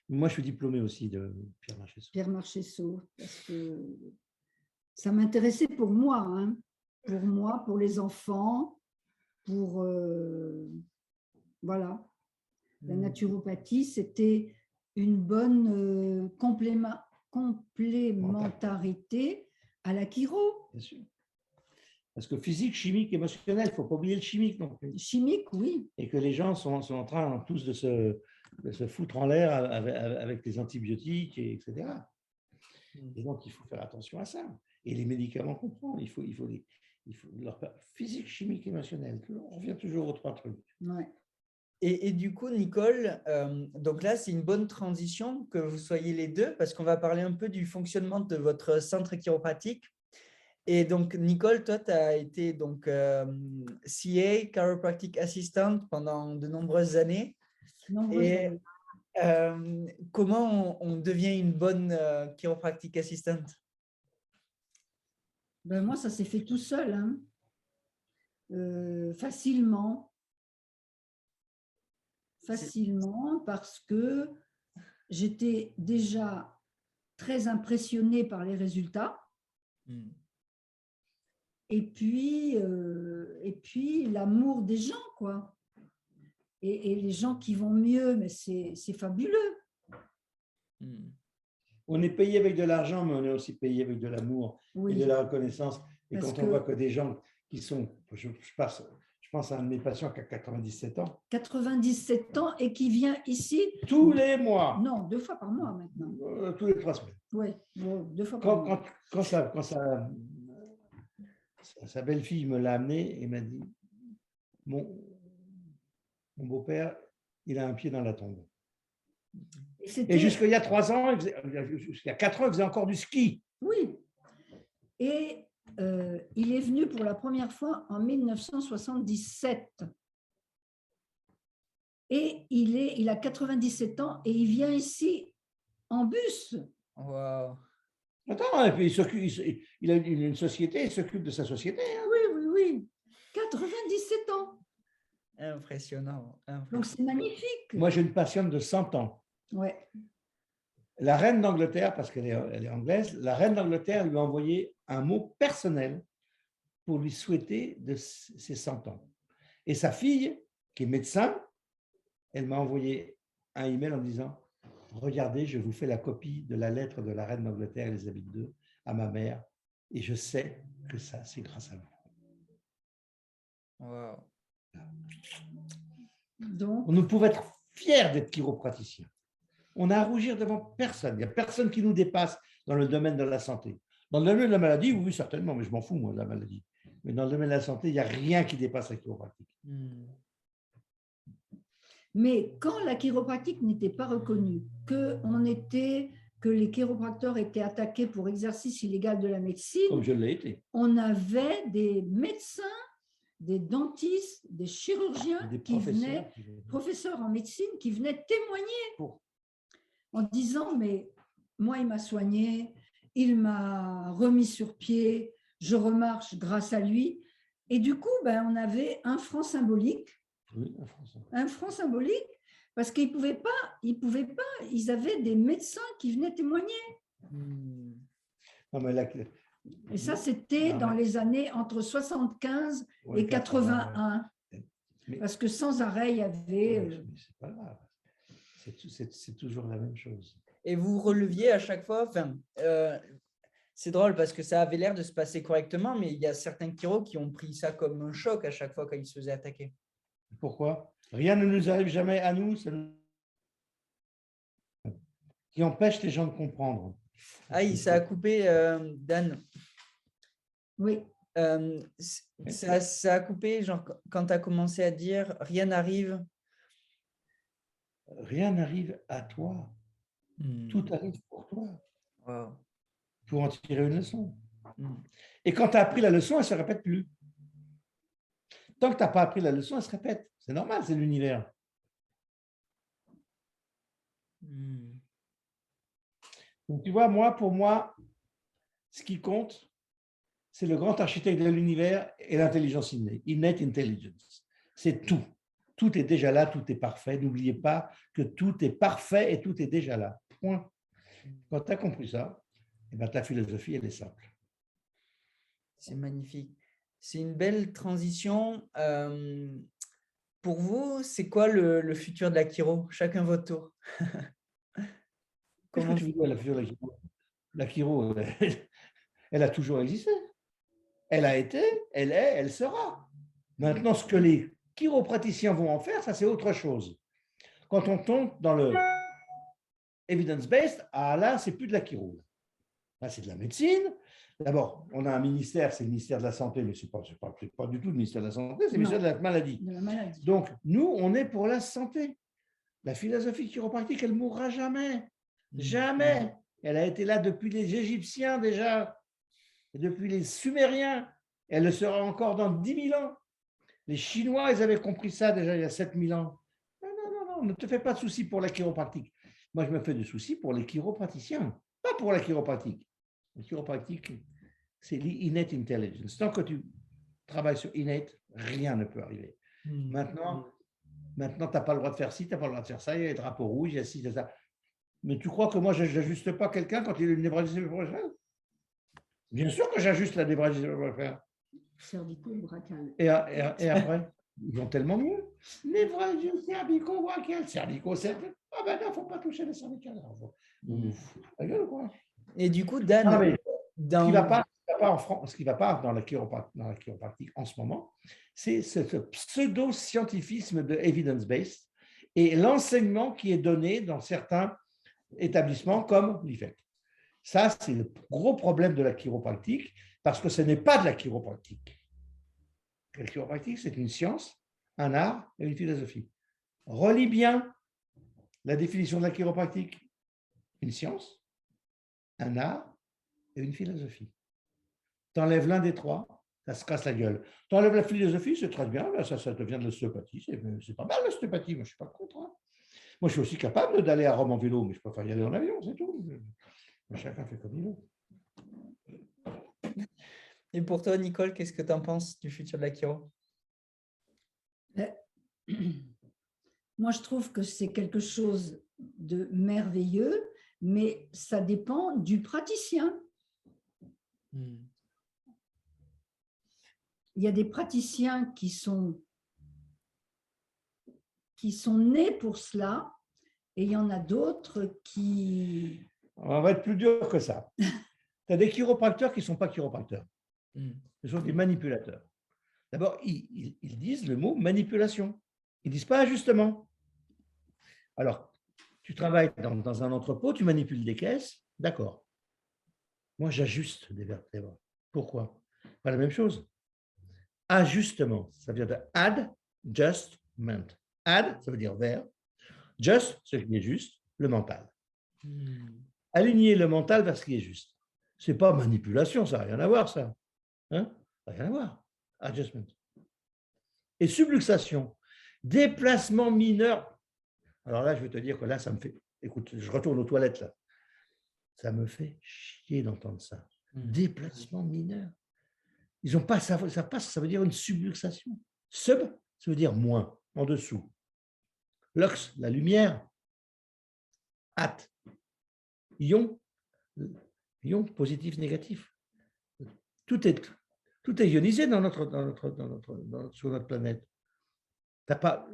Moi, je suis diplômé aussi de Pierre Marchessault. Pierre Marchessault, parce que ça m'intéressait pour moi, hein, pour les enfants, voilà. La naturopathie, c'était une bonne complémentarité à la chiro. Bien sûr. Parce que physique, chimique, émotionnel, il ne faut pas oublier le chimique non plus. Chimique, oui. Et que les gens sont en train tous de se foutre en l'air avec les antibiotiques, etc. Et donc, il faut faire attention à ça. Et les médicaments qu'on prend, il faut leur physique, chimique, émotionnel. On revient toujours aux trois trucs. Ouais. Et du coup, Nicole, donc là, c'est une bonne transition que vous soyez les deux, parce qu'on va parler un peu du fonctionnement de votre centre chiropratique. Et donc, Nicole, toi, tu as été donc, CA, Chiropractic Assistant, pendant de nombreuses années. Et comment on devient une bonne Chiropractic Assistant? Ben moi, ça s'est fait tout seul, hein. Facilement, parce que j'étais déjà très impressionnée par les résultats. Et puis l'amour des gens, quoi. Et les gens qui vont mieux, mais c'est fabuleux. On est payé avec de l'argent, mais on est aussi payé avec de l'amour et de la reconnaissance. Et quand on voit que des gens qui sont, je pense à un de mes patients qui a 97 ans. 97 ans et qui vient ici tous les mois. Non, 2 fois par mois maintenant. Tous les 3 semaines. Oui, 2 fois par mois. Quand sa belle-fille me l'a amené et m'a dit, mon beau-père, il a un pied dans la tombe. Et jusqu'il y a 3 ans, jusqu'à 4 ans, il faisait encore du ski. Oui. Et il est venu pour la première fois en 1977. Et il a 97 ans et il vient ici en bus. Wow. Attends, et puis il a une société, il s'occupe de sa société. Hein. Oui. 97 ans. Impressionnant. Donc, c'est magnifique. Moi, j'ai une patiente de 100 ans. Ouais. La reine d'Angleterre, parce qu'elle est anglaise, la reine d'Angleterre lui a envoyé un mot personnel pour lui souhaiter de ses 100 ans. Et sa fille, qui est médecin, elle m'a envoyé un email en disant regardez, je vous fais la copie de la lettre de la reine d'Angleterre, Élisabeth II, à ma mère, et je sais que ça, c'est grâce à vous. Wow. Donc, On ne pouvait être fiers d'être chiropraticien. On n'a à rougir devant personne. Il n'y a personne qui nous dépasse dans le domaine de la santé. Dans le domaine de la maladie, oui, certainement, mais je m'en fous, moi, de la maladie. Mais dans le domaine de la santé, il n'y a rien qui dépasse la chiropratique. mais quand la chiropratique n'était pas reconnue, que les chiropracteurs étaient attaqués pour exercice illégal de la médecine, Comme je l'ai été. on avait des médecins, des dentistes, des chirurgiens Des qui venaient, professeurs. professeurs en médecine, qui venaient témoigner Pour- en disant, mais moi, il m'a soigné, il m'a remis sur pied, je remarche grâce à lui. Et du coup, on avait un franc symbolique, Oui, en français. un franc symbolique, parce qu'ils pouvaient pas, ils avaient des médecins qui venaient témoigner. Non, mais là, Et ça, c'était dans les années entre 75 et 81. Mais- Parce que sans arrêt, il y avait... C'est pas grave. C'est toujours la même chose. Et vous releviez à chaque fois, enfin, c'est drôle parce que ça avait l'air de se passer correctement, mais il y a certains chiros qui ont pris ça comme un choc à chaque fois quand ils se faisaient attaquer. Pourquoi? Rien ne nous arrive jamais à nous, qui empêche les gens de comprendre. Ah, ça a coupé, Dan. Oui, Ça a coupé, genre, quand tu as commencé à dire rien n'arrive. Rien n'arrive à toi. Tout arrive pour toi. Wow. Pour en tirer une leçon. Et quand tu as appris la leçon, elle ne se répète plus. Tant que tu n'as pas appris la leçon, elle se répète. C'est normal, c'est l'univers. Donc, tu vois, pour moi, ce qui compte, c'est le grand architecte de l'univers et l'intelligence innée. Innate intelligence. C'est tout. Tout est déjà là, tout est parfait. N'oubliez pas que tout est parfait et tout est déjà là. Point. Quand tu as compris ça, ta philosophie, elle est simple. C'est magnifique. C'est une belle transition. Pour vous, c'est quoi le futur de la chiro? Chacun votre tour. Qu'est-ce que tu veux dire, la future de la chiro? La chiro, elle a toujours existé. Elle a été, elle est, elle sera. Maintenant, ce que les chiropraticiens vont en faire, ça c'est autre chose. Quand on tombe dans le evidence-based, là, c'est plus de la chiro. Là, c'est de la médecine. D'abord, on a un ministère, c'est le ministère de la Santé, mais ce n'est pas du tout le ministère de la Santé, c'est le ministère de la Maladie. Donc, nous, on est pour la santé. La philosophie chiropratique, elle ne mourra jamais. Jamais. Elle a été là depuis les Égyptiens déjà, et depuis les Sumériens. Elle le sera encore dans 10 000 ans. Les Chinois, ils avaient compris ça déjà il y a 7 000 ans. Non, ne te fais pas de soucis pour la chiropratique. Moi, je me fais de soucis pour les chiropraticiens, pas pour la chiropratique. La chiropratique, c'est l'innate intelligence. Tant que tu travailles sur innate, rien ne peut arriver. Maintenant, tu n'as pas le droit de faire ci, tu n'as pas le droit de faire ça, il y a les drapeaux rouges, il y a ci, il y a ça. Mais tu crois que moi, je n'ajuste pas quelqu'un quand il a une névralgie bronchiale? Bien sûr que j'ajuste la névralgie bronchiale. Cervico-brachial. Et après, ils vont tellement mieux. Névralgie cervico-brachiale, cervico-cervical. Ah ben non, il ne faut pas toucher les cervicales. Ta gueule, quoi. Et du coup, Dan, ce qui ne va pas dans la chiropratique en ce moment, c'est ce pseudo-scientifisme de evidence-based et l'enseignement qui est donné dans certains établissements comme l'IFEC. Ça, c'est le gros problème de la chiropratique parce que ce n'est pas de la chiropratique. La chiropratique, c'est une science, un art et une philosophie. Relis bien la définition de la chiropratique. Une science, un art et une philosophie. T'enlèves l'un des trois, ça se casse la gueule. T'enlèves la philosophie, c'est très bien, ça devient de l'ostéopathie. C'est pas mal l'ostéopathie, moi je ne suis pas contre. Moi je suis aussi capable d'aller à Rome en vélo, mais je préfère y aller en avion, c'est tout. Chacun fait comme il veut. Et pour toi, Nicole, qu'est-ce que tu en penses du futur de la chiro? Moi, je trouve que c'est quelque chose de merveilleux, mais ça dépend du praticien. Il y a des praticiens qui sont nés pour cela Et il y en a d'autres qui… On va être plus dur que ça. Tu as des chiropracteurs qui ne sont pas chiropracteurs. Ce sont des manipulateurs. D'abord, ils disent le mot manipulation. Ils ne disent pas ajustement. Alors, tu travailles dans un entrepôt, tu manipules des caisses, d'accord. Moi, j'ajuste des vertèbres. Pourquoi? Pas la même chose. Ajustement, ça vient de adjustment. Add, ça veut dire vers. Just, ce qui est juste, le mental. Aligner le mental vers ce qui est juste. Ce n'est pas manipulation, ça n'a rien à voir, ça. Hein? Ça n'a rien à voir. Adjustment. Et subluxation, déplacement mineur. Alors là, je vais te dire que là, ça me fait… Écoute, je retourne aux toilettes, là. Ça me fait chier d'entendre ça. Déplacement mineur. Ils n'ont pas… Ça passe, ça veut dire une subluxation. Sub, ça veut dire moins, en dessous. Lux, la lumière. At, ion, positif, négatif. Tout est ionisé sur notre planète. Tu n'as pas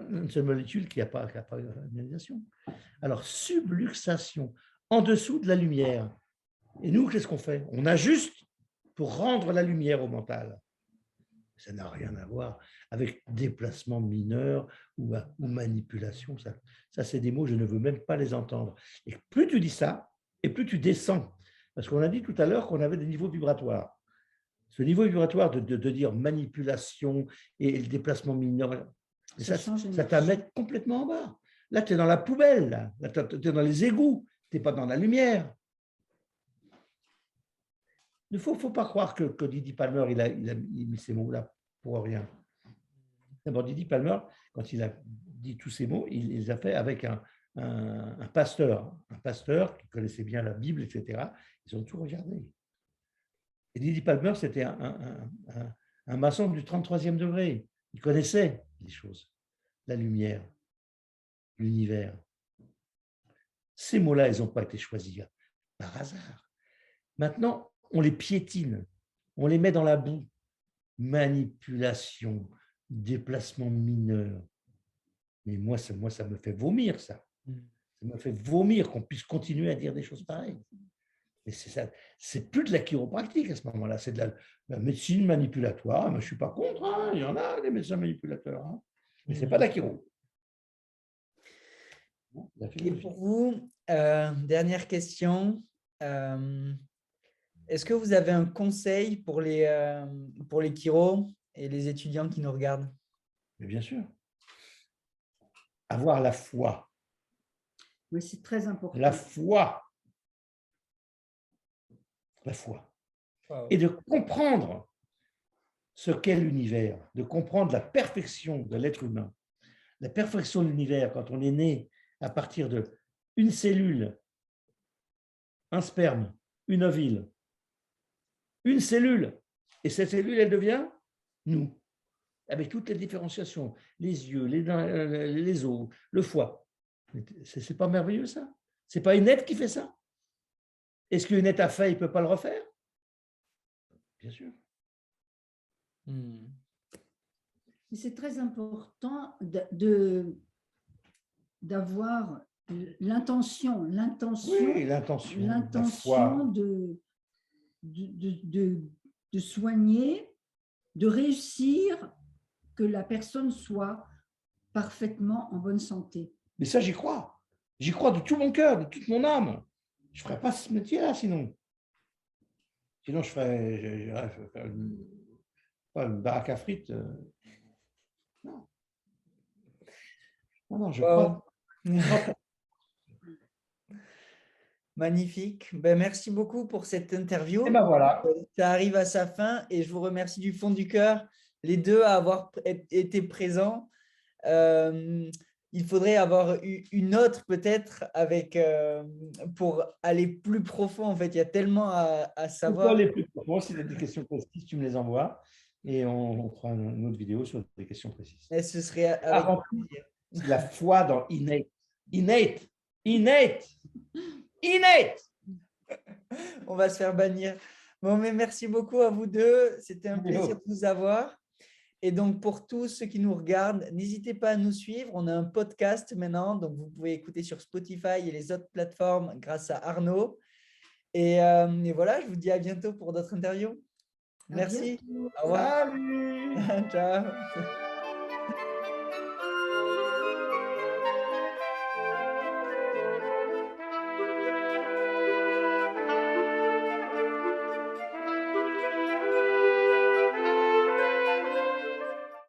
une seule molécule qui n'a pas ionisation. Alors, subluxation, en dessous de la lumière. Et nous, qu'est-ce qu'on fait? On ajuste pour rendre la lumière au mental. Ça n'a rien à voir avec déplacement mineur ou manipulation. Ça, c'est des mots, je ne veux même pas les entendre. Et plus tu dis ça, et plus tu descends. Parce qu'on a dit tout à l'heure qu'on avait des niveaux vibratoires. Ce niveau vibratoire de dire manipulation et le déplacement mineur, ça t'amène complètement en bas. Là, tu es dans la poubelle, là tu es dans les égouts, tu n'es pas dans la lumière. Il ne faut pas croire que Didi Palmer, il a mis ces mots-là pour rien. D'abord, Didi Palmer, quand il a dit tous ces mots, il les a fait avec un pasteur qui connaissait bien la Bible, etc. Ils ont tout regardé. Et Didi Palmer, c'était un maçon du 33e degré. Il connaissait les choses, la lumière, l'univers. Ces mots-là, ils n'ont pas été choisis par hasard. Maintenant, on les piétine, on les met dans la boue. Manipulation, déplacement mineur. Mais moi, ça me fait vomir, ça. Ça me fait vomir qu'on puisse continuer à dire des choses pareilles. Mais c'est plus de la chiropractique à ce moment-là, c'est de la médecine manipulatoire. Moi, je ne suis pas contre, hein. Il y en a des médecins manipulateurs, hein. Mais ce n'est pas de la chiro. Et pour vous, dernière question, est-ce que vous avez un conseil pour les chiros et les étudiants qui nous regardent? Mais bien sûr. Avoir la foi. Oui, c'est très important. La foi. La foi. Wow. Et de comprendre ce qu'est l'univers, de comprendre la perfection de l'être humain. La perfection de l'univers, quand on est né à partir d'une cellule, un sperme, une ovule, une cellule, et cette cellule, elle devient nous, avec toutes les différenciations, les yeux, les os, le foie. C'est pas merveilleux, ça? C'est pas une qui fait ça? Est-ce qu'une a fait, il ne peut pas le refaire? Bien sûr. C'est très important d'avoir l'intention de soigner, de réussir, que la personne soit parfaitement en bonne santé. Mais ça, j'y crois. J'y crois de tout mon cœur, de toute mon âme. Je ne ferais pas ce métier-là, sinon. Sinon, je ferais une baraque à frites. Non. Non, je crois. Magnifique. Ben, merci beaucoup pour cette interview. Et ben voilà. Ça arrive à sa fin et je vous remercie du fond du cœur, les deux, à avoir été présents. Il faudrait avoir une autre peut-être pour aller plus profond. En fait, il y a tellement à savoir. Pour aller plus profond, si tu as des questions précises, tu me les envoies et on fera une autre vidéo sur des questions précises. Et ce serait avec plaisir. C'est la foi dans innate. On va se faire bannir. Bon, mais merci beaucoup à vous deux. C'était un plaisir de vous avoir. Et donc, pour tous ceux qui nous regardent, n'hésitez pas à nous suivre. On a un podcast maintenant, donc vous pouvez écouter sur Spotify et les autres plateformes grâce à Arnaud. Et voilà, je vous dis à bientôt pour d'autres interviews. À Merci. bientôt. Au revoir. Salut! Ciao.